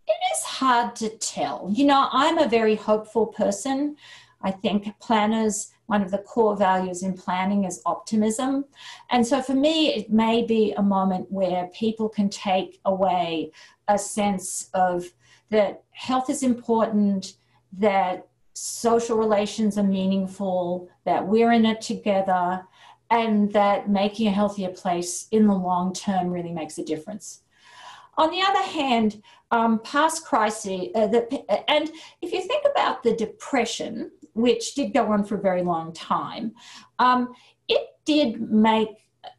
It is hard to tell. You know, I'm a very hopeful person. I think planners, one of the core values in planning is optimism. And so for me, it may be a moment where people can take away a sense of that health is important, that social relations are meaningful, that we're in it together, and that making a healthier place in the long term really makes a difference. On the other hand, past crises, and if you think about the Depression, which did go on for a very long time, it did make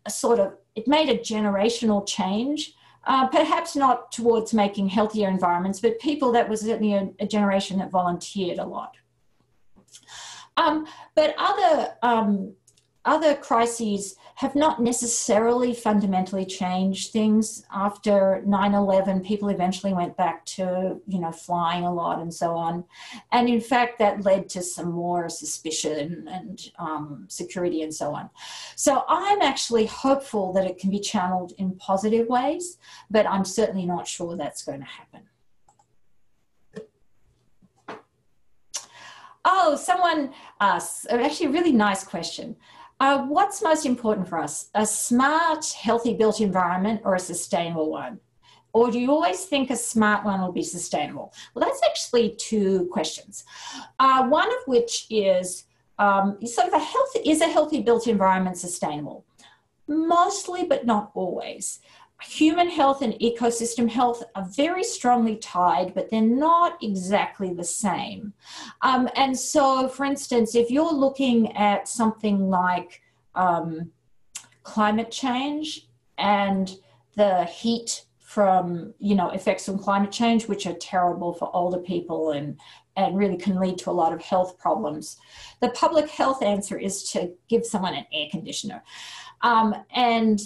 it made a generational change, perhaps not towards making healthier environments, but that was certainly a generation that volunteered a lot. But other crises have not necessarily fundamentally changed things. After 9/11, people eventually went back to, flying a lot and so on. And in fact, that led to some more suspicion and security and so on. So I'm actually hopeful that it can be channeled in positive ways, but I'm certainly not sure that's going to happen. Oh, someone asked, actually a really nice question. What's most important for us, a smart, healthy built environment or a sustainable one? Or do you always think a smart one will be sustainable? Well, that's actually two questions. One of which is is a healthy built environment sustainable? Mostly, but not always. Human health and ecosystem health are very strongly tied, but they're not exactly the same. And so, for instance, if you're looking at something like climate change and the heat from, effects from climate change, which are terrible for older people and really can lead to a lot of health problems, the public health answer is to give someone an air conditioner. And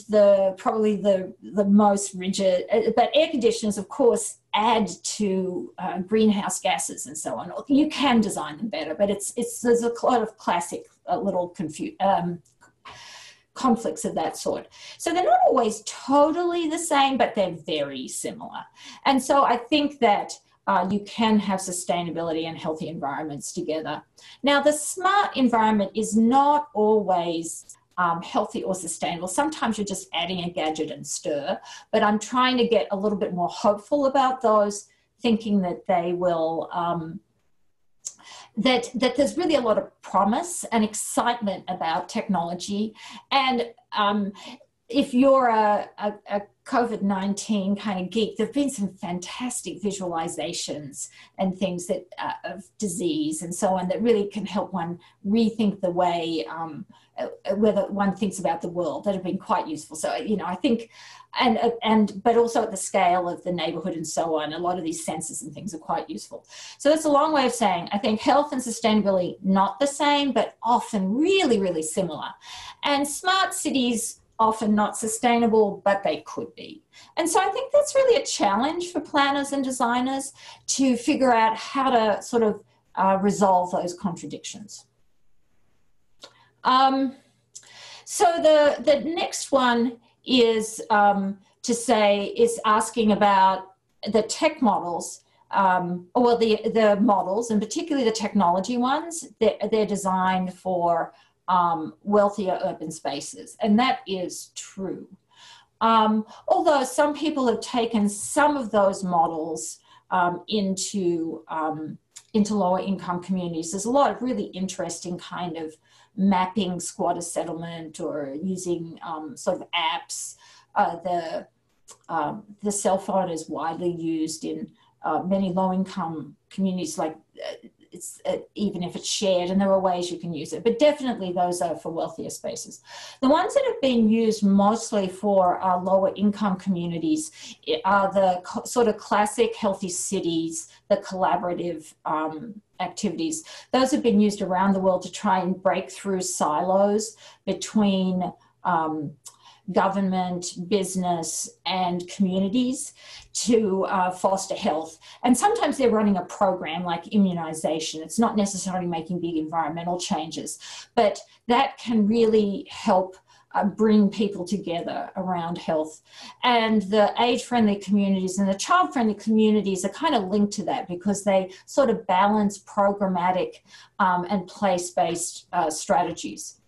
probably the most rigid, but air conditioners, of course, add to greenhouse gases and so on. You can design them better, but there's a lot of classic little conflicts of that sort. So they're not always totally the same, but they're very similar. And so I think that you can have sustainability and healthy environments together. Now, the smart environment is not always healthy or sustainable. Sometimes you're just adding a gadget and stir, but I'm trying to get a little bit more hopeful about those, thinking that they will, that there's really a lot of promise and excitement about technology. And if you're a COVID-19 kind of geek, there have been some fantastic visualizations and things that of disease and so on that really can help one rethink the way whether one thinks about the world, that have been quite useful. So, I think, but also at the scale of the neighborhood and so on, a lot of these sensors and things are quite useful. So that's a long way of saying, I think health and sustainability, not the same, but often really, really similar. And smart cities, often not sustainable, but they could be. And so I think that's really a challenge for planners and designers to figure out how to sort of resolve those contradictions. So the next one is asking about the tech models well, the models, and particularly the technology ones, they're designed for wealthier urban spaces, and that is true. Although some people have taken some of those models into lower income communities. There's a lot of really interesting kind of mapping squatter settlement or using sort of apps. The cell phone is widely used in many low income communities, like even if it's shared, and there are ways you can use it, but definitely those are for wealthier spaces. The ones that have been used mostly for lower income communities are the sort of classic healthy cities, the collaborative activities. Those have been used around the world to try and break through silos between government, business, and communities to foster health. And sometimes they're running a program like immunization. It's not necessarily making big environmental changes, but that can really help bring people together around health. And the age-friendly communities and the child-friendly communities are kind of linked to that because they sort of balance programmatic and place-based strategies.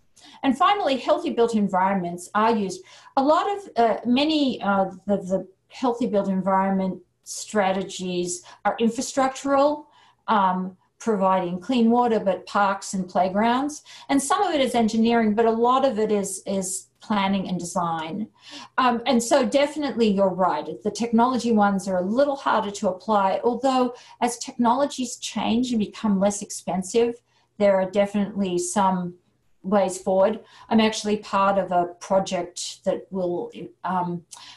And finally, healthy built environments are used. A lot of, many of the healthy built environment strategies are infrastructural, providing clean water, but parks and playgrounds. And some of it is engineering, but a lot of it is planning and design. And so definitely you're right. The technology ones are a little harder to apply, although as technologies change and become less expensive, there are definitely some ways forward. I'm actually part of a project that will,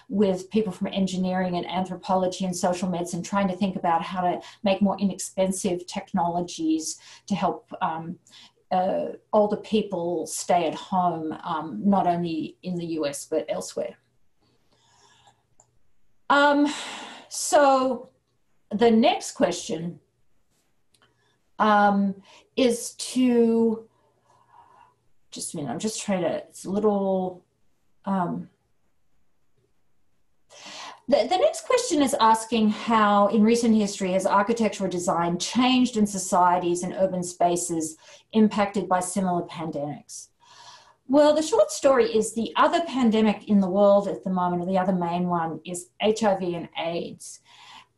with people from engineering and anthropology and social medicine, trying to think about how to make more inexpensive technologies to help older people stay at home, not only in the US, but elsewhere. So the next question is to, just a minute, I'm just trying to, it's a little, the next question is asking how in recent history has architectural design changed in societies and urban spaces impacted by similar pandemics? Well, the short story is the other pandemic in the world at the moment, or the other main one, is HIV and AIDS.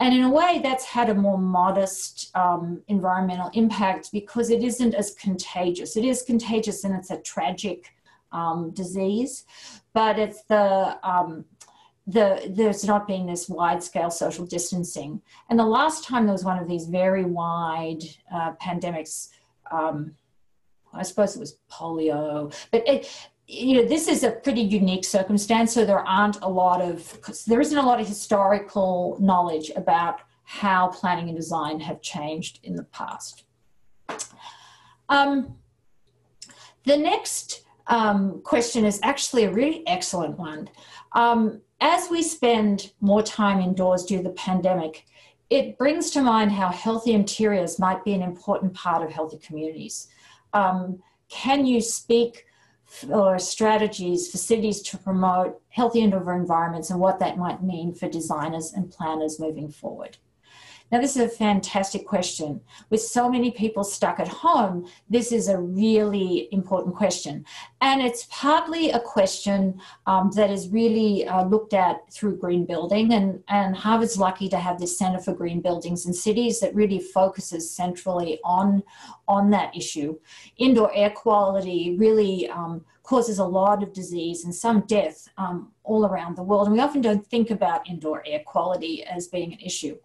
And in a way, that's had a more modest environmental impact because it isn't as contagious. It is contagious and it's a tragic disease, but it's there's not been this wide-scale social distancing. And the last time there was one of these very wide pandemics, I suppose it was polio, but this is a pretty unique circumstance, so there isn't a lot of historical knowledge about how planning and design have changed in the past. The next question is actually a really excellent one. As we spend more time indoors due to the pandemic, it brings to mind how healthy interiors might be an important part of healthy communities. Can you speak or strategies for cities to promote healthy indoor environments and what that might mean for designers and planners moving forward? Now, this is a fantastic question. With so many people stuck at home, this is a really important question. And it's partly a question that is really looked at through green building. And Harvard's lucky to have this Center for Green Buildings in Cities that really focuses centrally on that issue. Indoor air quality really causes a lot of disease and some death all around the world. And we often don't think about indoor air quality as being an issue.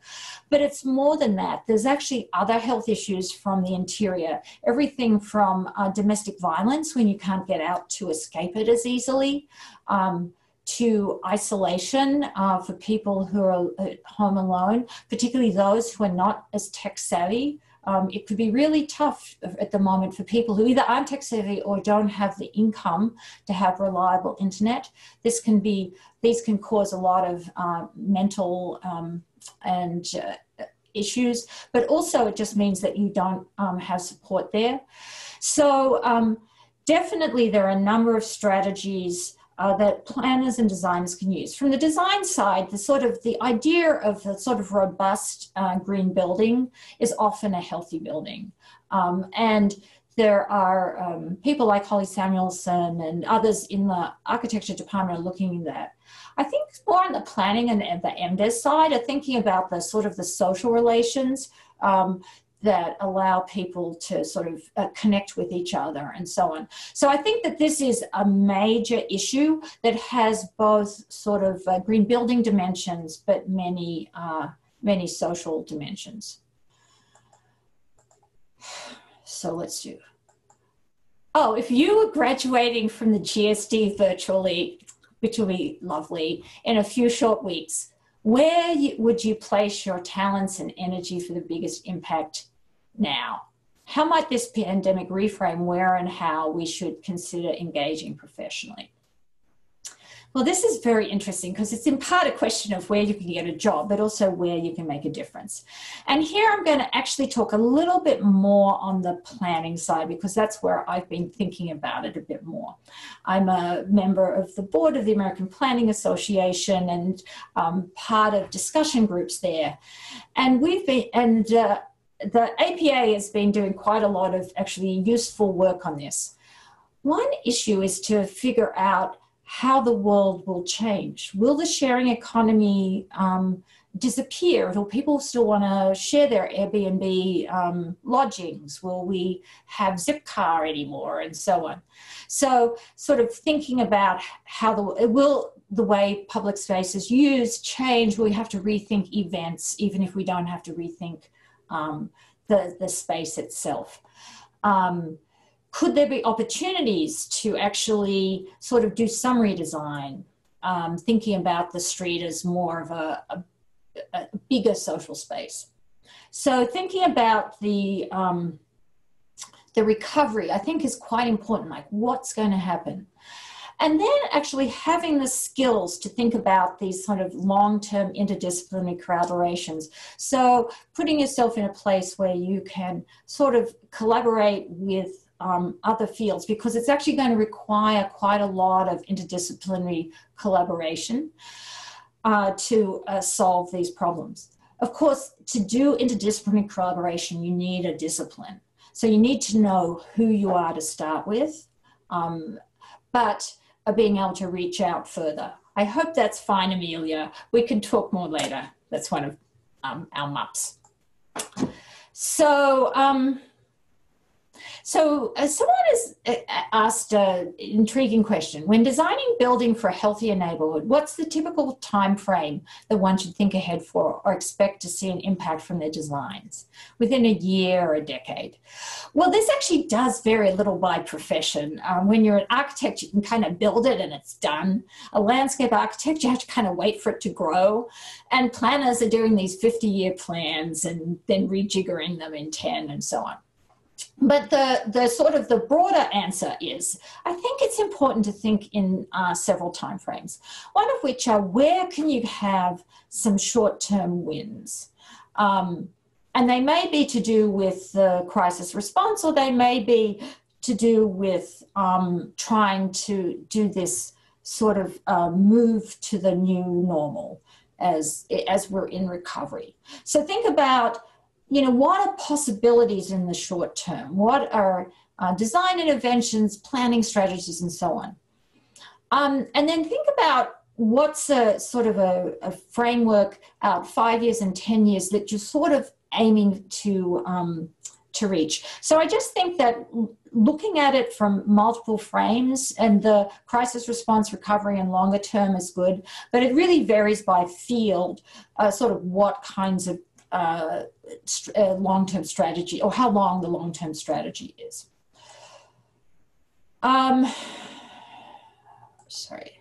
But it's more than that. There's actually other health issues from the interior. Everything from domestic violence, when you can't get out to escape it as easily, to isolation for people who are at home alone, particularly those who are not as tech savvy. It could be really tough at the moment for people who either aren't tech savvy or don't have the income to have reliable internet. These can cause a lot of mental and issues, but also it just means that you don't have support there. So definitely there are a number of strategies that planners and designers can use. From the design side, the idea of a sort of robust green building is often a healthy building. And there are people like Holly Samuelson and others in the architecture department are looking at that. I think more on the planning and the MDes side are thinking about the sort of the social relations that allow people to sort of connect with each other and so on. So I think that this is a major issue that has both sort of green building dimensions, but many, many social dimensions. So let's do. Oh, if you were graduating from the GSD virtually, which will be lovely, in a few short weeks, where would you place your talents and energy for the biggest impact now? How might this pandemic reframe where and how we should consider engaging professionally? Well, this is very interesting because it's in part a question of where you can get a job, but also where you can make a difference. And here I'm going to actually talk a little bit more on the planning side because that's where I've been thinking about it a bit more. I'm a member of the board of the American Planning Association and part of discussion groups there. And the APA has been doing quite a lot of actually useful work on this. One issue is to figure out how the world will change. Will the sharing economy disappear? Will people still want to share their Airbnb lodgings? Will we have Zipcar anymore, and so on? So sort of thinking about how will the way public space is used change? Will we have to rethink events, even if we don't have to rethink the space itself? Could there be opportunities to actually sort of do some redesign, thinking about the street as more of a bigger social space? So thinking about the recovery, I think, is quite important, like what's going to happen. And then actually having the skills to think about these sort of long-term interdisciplinary collaborations. So putting yourself in a place where you can sort of collaborate with other fields, because it's actually going to require quite a lot of interdisciplinary collaboration to solve these problems. Of course, to do interdisciplinary collaboration, you need a discipline. So you need to know who you are to start with, but being able to reach out further. I hope that's fine, Amelia. We can talk more later. That's one of our maps. So someone has asked an intriguing question. When designing building for a healthier neighborhood, what's the typical time frame that one should think ahead for or expect to see an impact from their designs? Within a year or a decade? Well, this actually does vary a little by profession. When you're an architect, you can kind of build it and it's done. A landscape architect, you have to kind of wait for it to grow. And planners are doing these 50-year plans and then rejiggering them in 10 and so on. But the sort of the broader answer is, I think it's important to think in several timeframes. One of which are, where can you have some short-term wins? And they may be to do with the crisis response, or they may be to do with trying to do this sort of move to the new normal as we're in recovery. So think about, you know, what are possibilities in the short term? What are design interventions, planning strategies, and so on? And then think about what's a sort of a framework out 5 years and 10 years that you're sort of aiming to reach. So I just think that looking at it from multiple frames, and the crisis response, recovery, and longer term is good, but it really varies by field, sort of what kinds of long-term strategy, or how long the long-term strategy is. Sorry.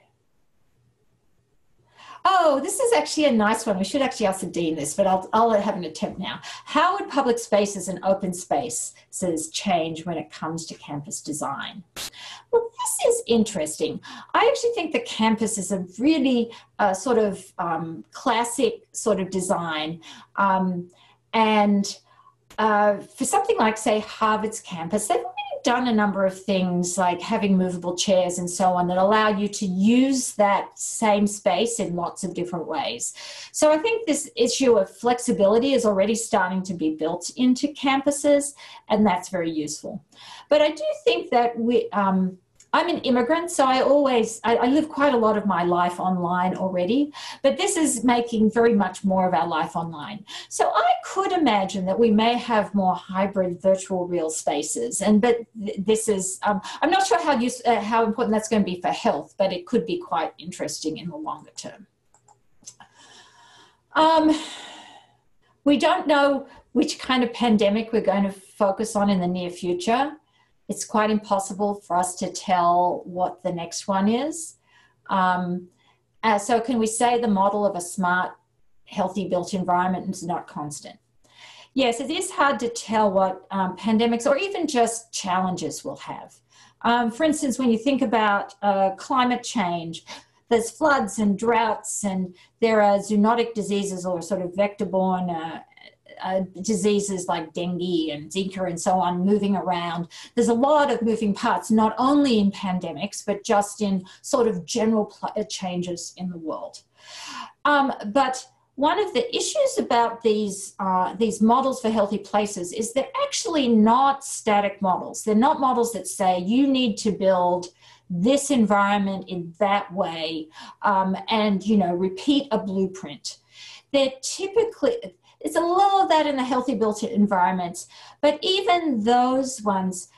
Oh, this is actually a nice one. We should actually ask the dean this, but I'll have an attempt now. How would public spaces and open spaces change when it comes to campus design? Well, this is interesting. I actually think the campus is a really sort of classic sort of design. And for something like, say, Harvard's campus, they've really done a number of things like having movable chairs and so on that allow you to use that same space in lots of different ways. So I think this issue of flexibility is already starting to be built into campuses, and that's very useful. But I do think that I'm an immigrant, so I live quite a lot of my life online already, but this is making very much more of our life online. So I could imagine that we may have more hybrid virtual real spaces, but this is, I'm not sure how important that's going to be for health, but it could be quite interesting in the longer term. We don't know which kind of pandemic we're going to focus on in the near future. It's quite impossible for us to tell what the next one is. So can we say the model of a smart, healthy built environment is not constant? Yes, it is hard to tell what pandemics or even just challenges will have. For instance, when you think about climate change, there's floods and droughts, and there are zoonotic diseases or sort of vector-borne diseases like dengue and Zika and so on moving around. There's a lot of moving parts, not only in pandemics, but just in sort of general changes in the world. But one of the issues about these models for healthy places is they're actually not static models. They're not models that say you need to build this environment in that way and, you know, repeat a blueprint. They're typically, it's a little of that in the healthy built environments, but even those ones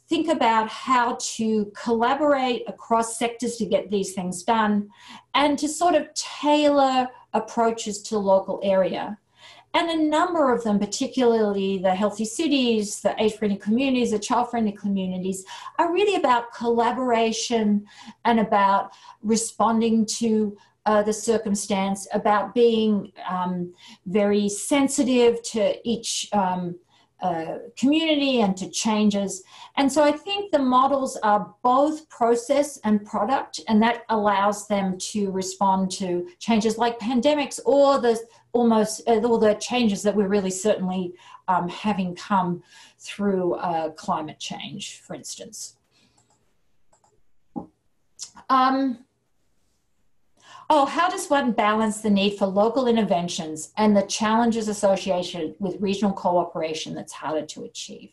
think about how to collaborate across sectors to get these things done and to sort of tailor approaches to the local area. And a number of them, particularly the healthy cities, the age-friendly communities, the child-friendly communities, are really about collaboration and about responding to the circumstance, about being very sensitive to each community and to changes. And so I think the models are both process and product, and that allows them to respond to changes like pandemics or the all the changes that we're really certainly having come through climate change, for instance. How does one balance the need for local interventions and the challenges associated with regional cooperation that's harder to achieve?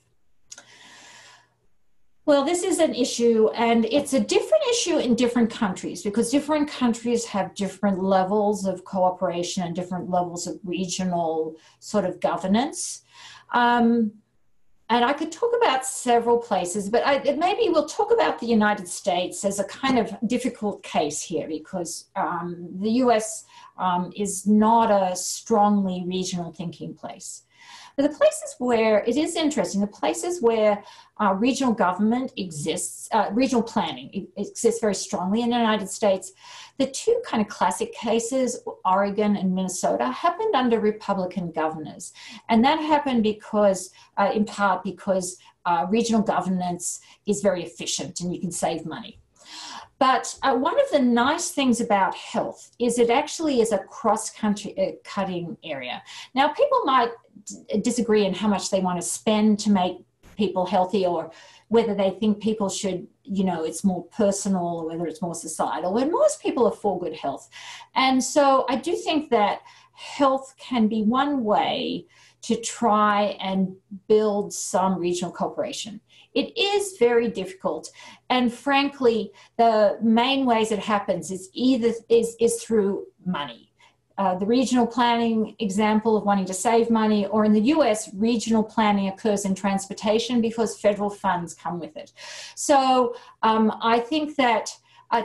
Well, this is an issue, and it's a different issue in different countries because different countries have different levels of cooperation and different levels of regional sort of governance. And I could talk about several places, but maybe we'll talk about the United States as a kind of difficult case here because the US is not a strongly regional thinking place. But the places where, it is interesting, the places where regional government exists, regional planning exists very strongly in the United States, the two kind of classic cases, Oregon and Minnesota, happened under Republican governors. And that happened because, in part because regional governance is very efficient and you can save money. But one of the nice things about health is it actually is a cross-country cutting area. Now, people might disagree on how much they want to spend to make people healthy or whether they think people should, you know, it's more personal or whether it's more societal. And most people are for good health. And so I do think that health can be one way to try and build some regional cooperation. It is very difficult, and frankly, the main ways it happens is either is through money. The regional planning example of wanting to save money, or in the US, regional planning occurs in transportation because federal funds come with it. So I think that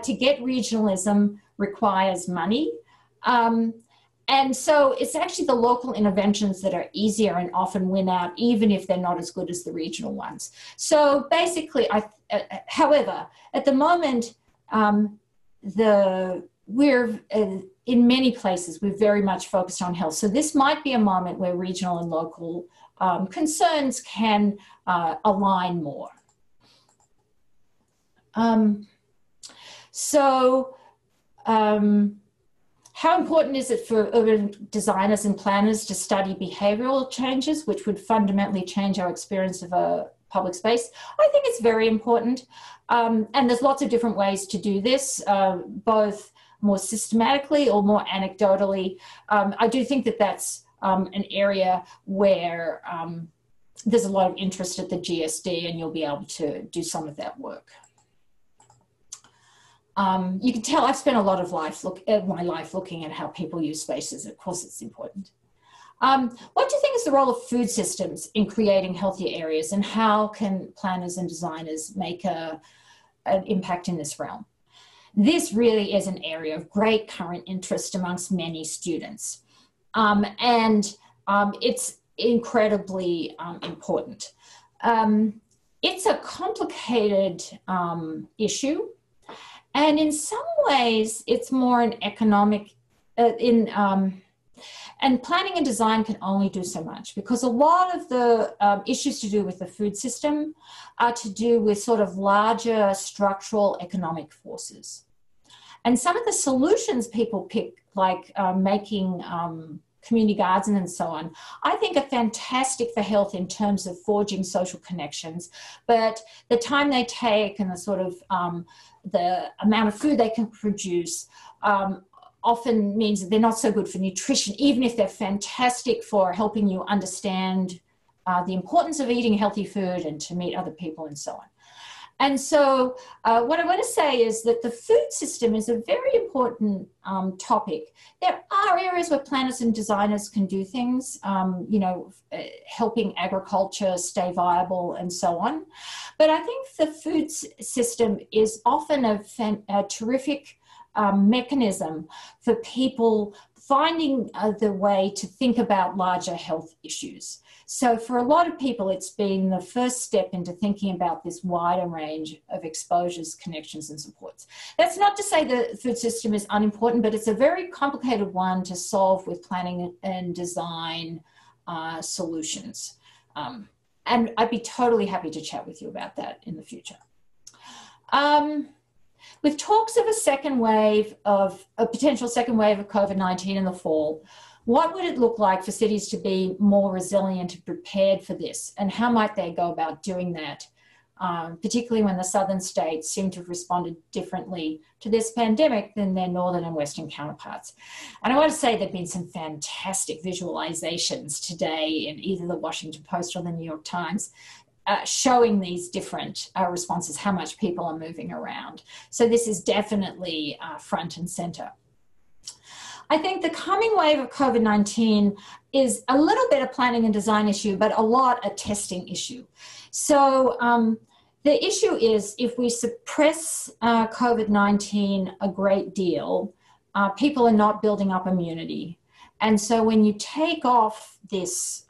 to get regionalism requires money. And so it's actually the local interventions that are easier and often win out, even if they're not as good as the regional ones. So basically, however, at the moment, we're in many places, we're very much focused on health. So this might be a moment where regional and local concerns can align more. How important is it for urban designers and planners to study behavioral changes, which would fundamentally change our experience of a public space. I think it's very important. And there's lots of different ways to do this, both more systematically or more anecdotally. I do think that that's an area where there's a lot of interest at the GSD, and you'll be able to do some of that work. You can tell I've spent a lot of my life looking at how people use spaces. Of course, it's important. What do you think is the role of food systems in creating healthier areas, and how can planners and designers make an impact in this realm? This really is an area of great current interest amongst many students, and it's incredibly important. It's a complicated issue, and in some ways it's more an economic, and planning and design can only do so much, because a lot of the issues to do with the food system are to do with sort of larger structural economic forces. And some of the solutions people pick, like making community gardens and so on, I think are fantastic for health in terms of forging social connections, but the time they take and the sort of the amount of food they can produce often means that they're not so good for nutrition, even if they're fantastic for helping you understand the importance of eating healthy food and to meet other people and so on. And so what I want to say is that the food system is a very important topic. There are areas where planners and designers can do things, you know, helping agriculture stay viable and so on. But I think the food system is often a terrific mechanism for people finding the way to think about larger health issues. So for a lot of people, it's been the first step into thinking about this wider range of exposures, connections, and supports. That's not to say the food system is unimportant, but it's a very complicated one to solve with planning and design solutions. And I'd be totally happy to chat with you about that in the future. With talks of a potential second wave of COVID-19 in the fall, what would it look like for cities to be more resilient and prepared for this? And how might they go about doing that, particularly when the southern states seem to have responded differently to this pandemic than their northern and western counterparts? And I want to say there have been some fantastic visualizations today in either the Washington Post or the New York Times showing these different responses, how much people are moving around. So this is definitely front and center. I think the coming wave of COVID-19 is a little bit a planning and design issue, but a lot a testing issue. So the issue is, if we suppress COVID-19 a great deal, people are not building up immunity. And so when you take off this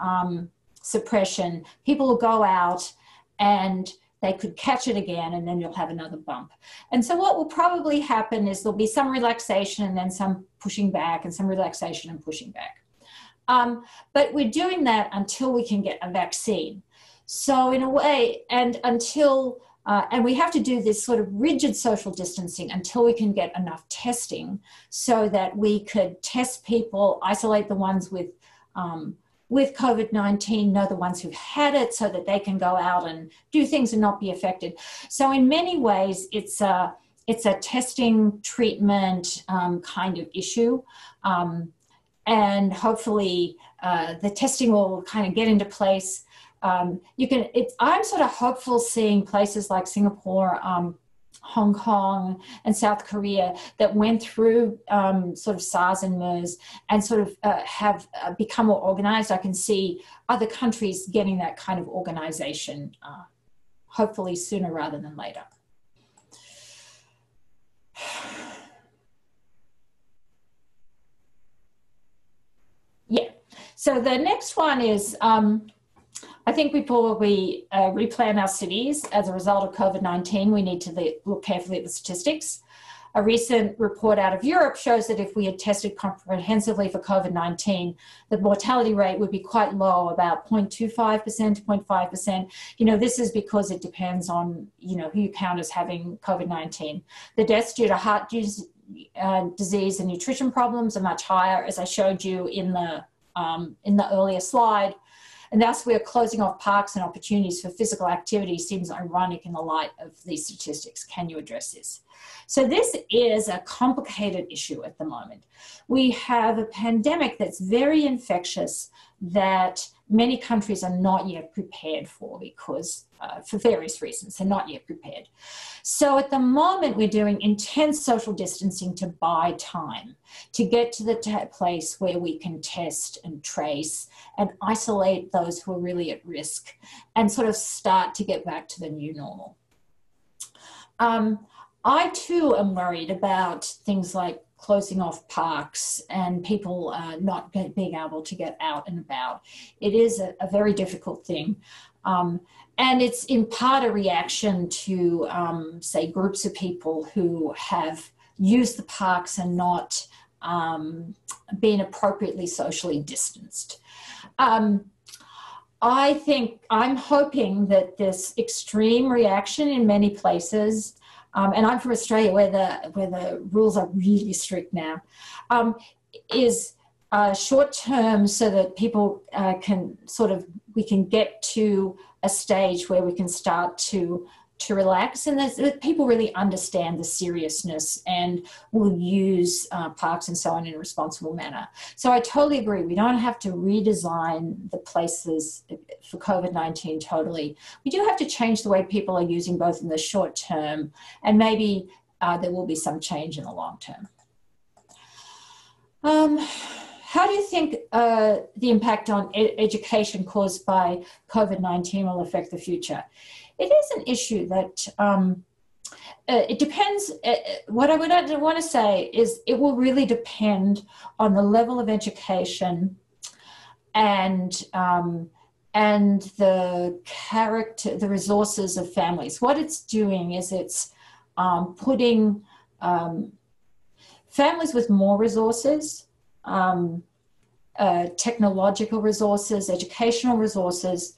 suppression, people will go out and they could catch it again, and then you'll have another bump. And so what will probably happen is there'll be some relaxation and then some pushing back, and some relaxation and pushing back. But we're doing that until we can get a vaccine. So in a way, and until, and we have to do this sort of rigid social distancing until we can get enough testing so that we could test people, isolate the ones with COVID-19, know the ones who've had it, so that they can go out and do things and not be affected. So in many ways, it's a testing, treatment kind of issue. And hopefully the testing will kind of get into place. I'm sort of hopeful seeing places like Singapore, Hong Kong and South Korea that went through sort of SARS and MERS and sort of have become more organized. I can see other countries getting that kind of organization, hopefully sooner rather than later. Yeah, so the next one is, I think before we replan our cities as a result of COVID-19, we need to look carefully at the statistics. A recent report out of Europe shows that if we had tested comprehensively for COVID-19, the mortality rate would be quite low, about 0.25% to 0.5%. You know, this is because it depends on, you know, who you count as having COVID-19. The deaths due to heart disease and nutrition problems are much higher, as I showed you in the earlier slide. and thus we are closing off parks and opportunities for physical activity seems ironic in the light of these statistics. Can you address this? So this is a complicated issue at the moment. We have a pandemic that's very infectious that many countries are not yet prepared for because, for various reasons, they're not yet prepared. So at the moment, we're doing intense social distancing to buy time, to get to the place where we can test and trace and isolate those who are really at risk and sort of start to get back to the new normal. I too am worried about things like closing off parks and people not being able to get out and about. It is a very difficult thing. And it's in part a reaction to, say, groups of people who have used the parks and not been appropriately socially distanced. I think, I'm hoping that this extreme reaction in many places, and I'm from Australia where the rules are really strict now, is short term so that people we can get to a stage where we can start to relax, and that people really understand the seriousness and will use parks and so on in a responsible manner. So I totally agree. We don't have to redesign the places for COVID-19 totally. We do have to change the way people are using both in the short term, and maybe there will be some change in the long term. How do you think the impact on education caused by COVID-19 will affect the future? It is an issue that it depends. What I would want to say is it will really depend on the level of education and the character, the resources of families. What it's doing is it's putting families with more resources, technological resources, educational resources.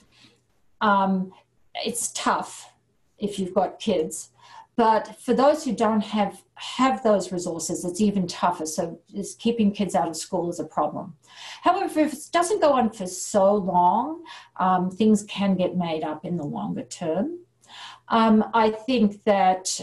It's tough if you've got kids, but for those who don't have those resources, it's even tougher. So keeping kids out of school is a problem. However, if it doesn't go on for so long, things can get made up in the longer term. I think that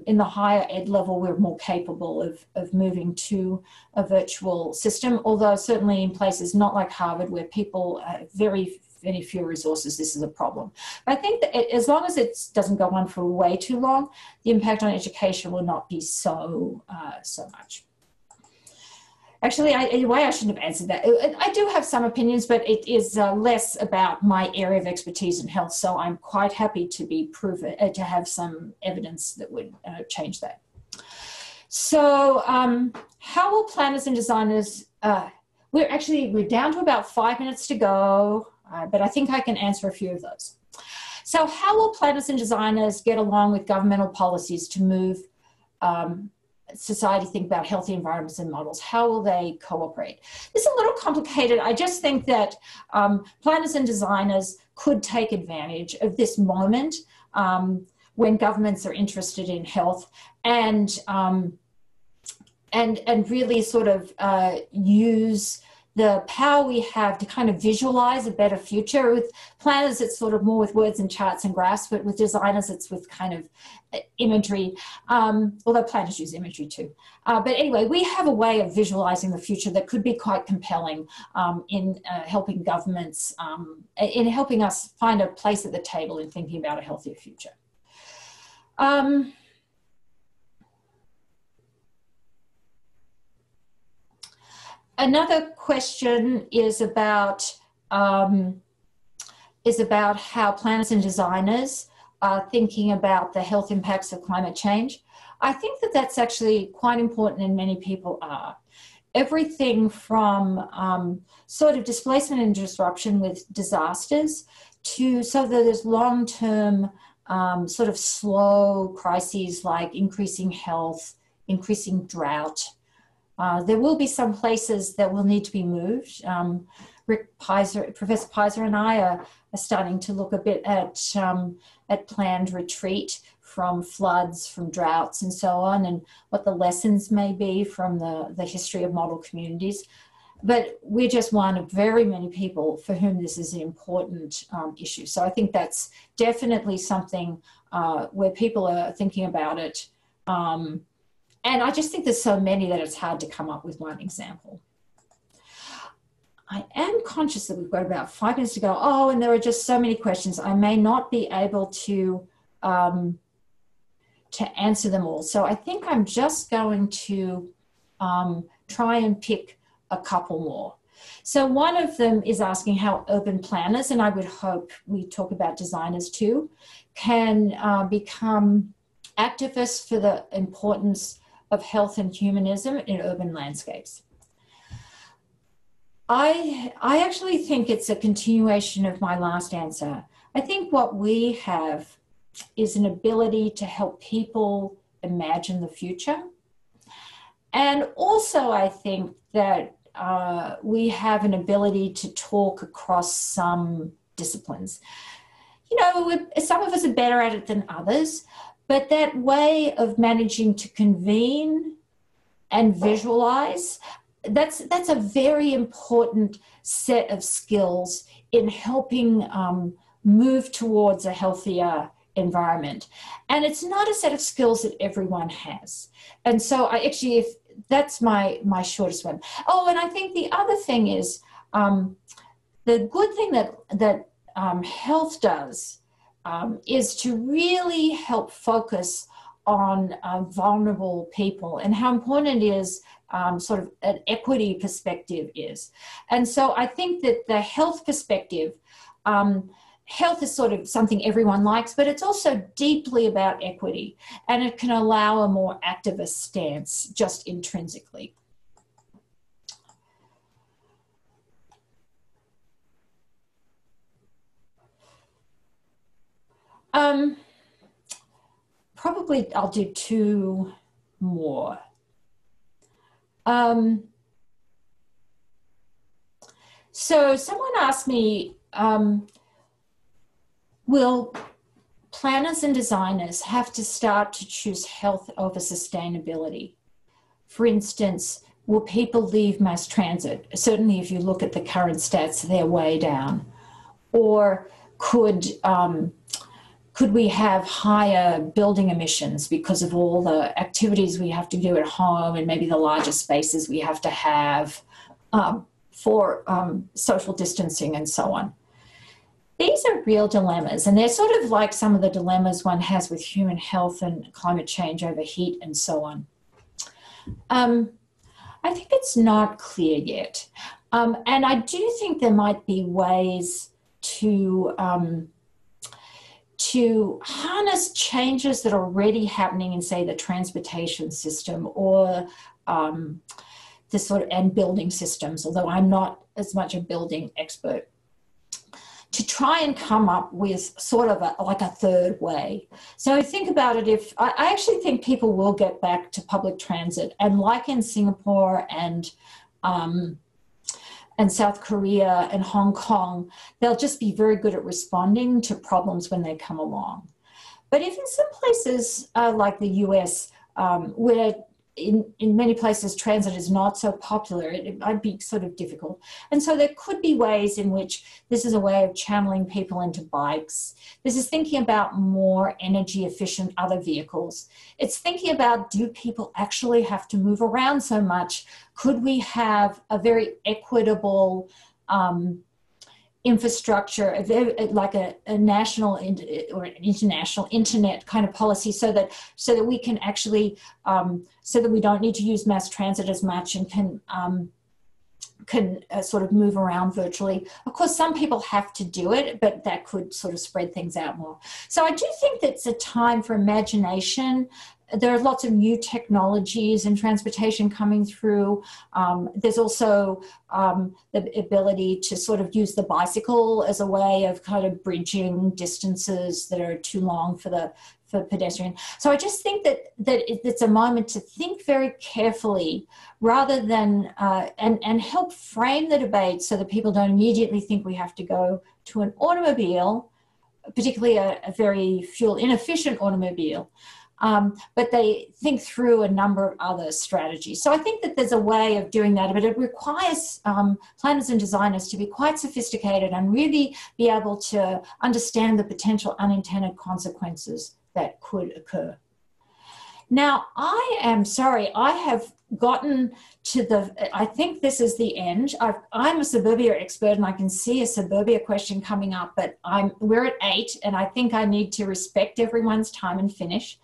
in the higher ed level, we're more capable of moving to a virtual system, although certainly in places not like Harvard where people have very few resources, this is a problem. But I think that as long as it doesn't go on for way too long, the impact on education will not be so much. Actually, in a way, I shouldn't have answered that. I do have some opinions, but it is less about my area of expertise in health. So I'm quite happy to be proven, to have some evidence that would change that. So how will planners and designers, we're down to about 5 minutes to go, but I think I can answer a few of those. So how will planners and designers get along with governmental policies to move society think about healthy environments and models? How will they cooperate? This is a little complicated. I just think that planners and designers could take advantage of this moment when governments are interested in health and really sort of use the power we have to kind of visualize a better future. With planners, it's sort of more with words and charts and graphs, but with designers, it's with kind of imagery, although planners use imagery too. But anyway, we have a way of visualizing the future that could be quite compelling in helping governments, in helping us find a place at the table in thinking about a healthier future. Another question is about how planners and designers are thinking about the health impacts of climate change. I think that that's actually quite important, and many people are. Everything from sort of displacement and disruption with disasters to so that there's long-term sort of slow crises like increasing health, increasing drought. There will be some places that will need to be moved. Professor Pizer and I are starting to look a bit at planned retreat from floods, from droughts and so on, and what the lessons may be from the history of model communities. but we're just one of very many people for whom this is an important issue. So I think that's definitely something where people are thinking about it. And I just think there's so many that it's hard to come up with one example. I am conscious that we've got about 5 minutes to go. Oh, and there are just so many questions. I may not be able to answer them all. So I think I'm just going to try and pick a couple more. So one of them is asking how urban planners, and I would hope we talk about designers too, can become activists for the importance of health and humanism in urban landscapes. I actually think it's a continuation of my last answer. I think what we have is an ability to help people imagine the future. And also I think that we have an ability to talk across some disciplines. You know, some of us are better at it than others, but that way of managing to convene and visualize, that's a very important set of skills in helping move towards a healthier environment. And it's not a set of skills that everyone has. And so I actually, if that's my shortest one. Oh, and I think the other thing is the good thing that health does is to really help focus on vulnerable people and how important it is sort of an equity perspective is. And so I think that the health perspective, health is sort of something everyone likes, but it's also deeply about equity, and it can allow a more activist stance just intrinsically. Probably I'll do two more. So someone asked me, will planners and designers have to start to choose health over sustainability? For instance, will people leave mass transit? Certainly if you look at the current stats, they're way down. Or could we have higher building emissions because of all the activities we have to do at home and maybe the larger spaces we have to have for social distancing and so on? These are real dilemmas, and they're sort of like some of the dilemmas one has with human health and climate change over heat and so on. I think it's not clear yet. And I do think there might be ways to harness changes that are already happening in, say, the transportation system or the sort of, and building systems, although I'm not as much a building expert, to try and come up with sort of like a third way. So think about it, if I actually think people will get back to public transit, and like in Singapore and South Korea and Hong Kong, they'll just be very good at responding to problems when they come along. But if in some places like the US, where in many places transit is not so popular, it might be sort of difficult. And so there could be ways in which this is a way of channeling people into bikes. This is thinking about more energy efficient other vehicles. It's thinking about, do people actually have to move around so much? Could we have a very equitable infrastructure, like a national or an international internet kind of policy, so that we can actually, so that we don't need to use mass transit as much and can sort of move around virtually. Of course, some people have to do it, but that could sort of spread things out more. So I do think that it's a time for imagination. There are lots of new technologies in transportation coming through. There's also the ability to sort of use the bicycle as a way of kind of bridging distances that are too long for pedestrian. So I just think that it's a moment to think very carefully rather than, and help frame the debate so that people don't immediately think we have to go to an automobile, particularly a very fuel inefficient automobile. but they think through a number of other strategies. So I think that there's a way of doing that, but it requires planners and designers to be quite sophisticated and really be able to understand the potential unintended consequences that could occur. Now, I am sorry, I have gotten to I think this is the end. I'm a suburbia expert and I can see a suburbia question coming up, but we're at 8 and I think I need to respect everyone's time and finish.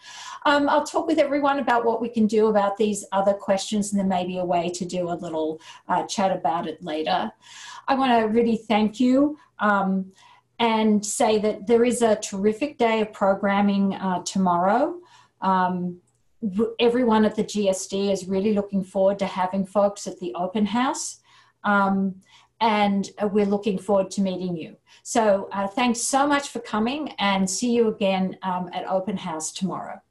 I'll talk with everyone about what we can do about these other questions, and there may be a way to do a little chat about it later. I want to really thank you and say that there is a terrific day of programming tomorrow. Everyone at the GSD is really looking forward to having folks at the open house, and we're looking forward to meeting you. So thanks so much for coming, and see you again at open house tomorrow.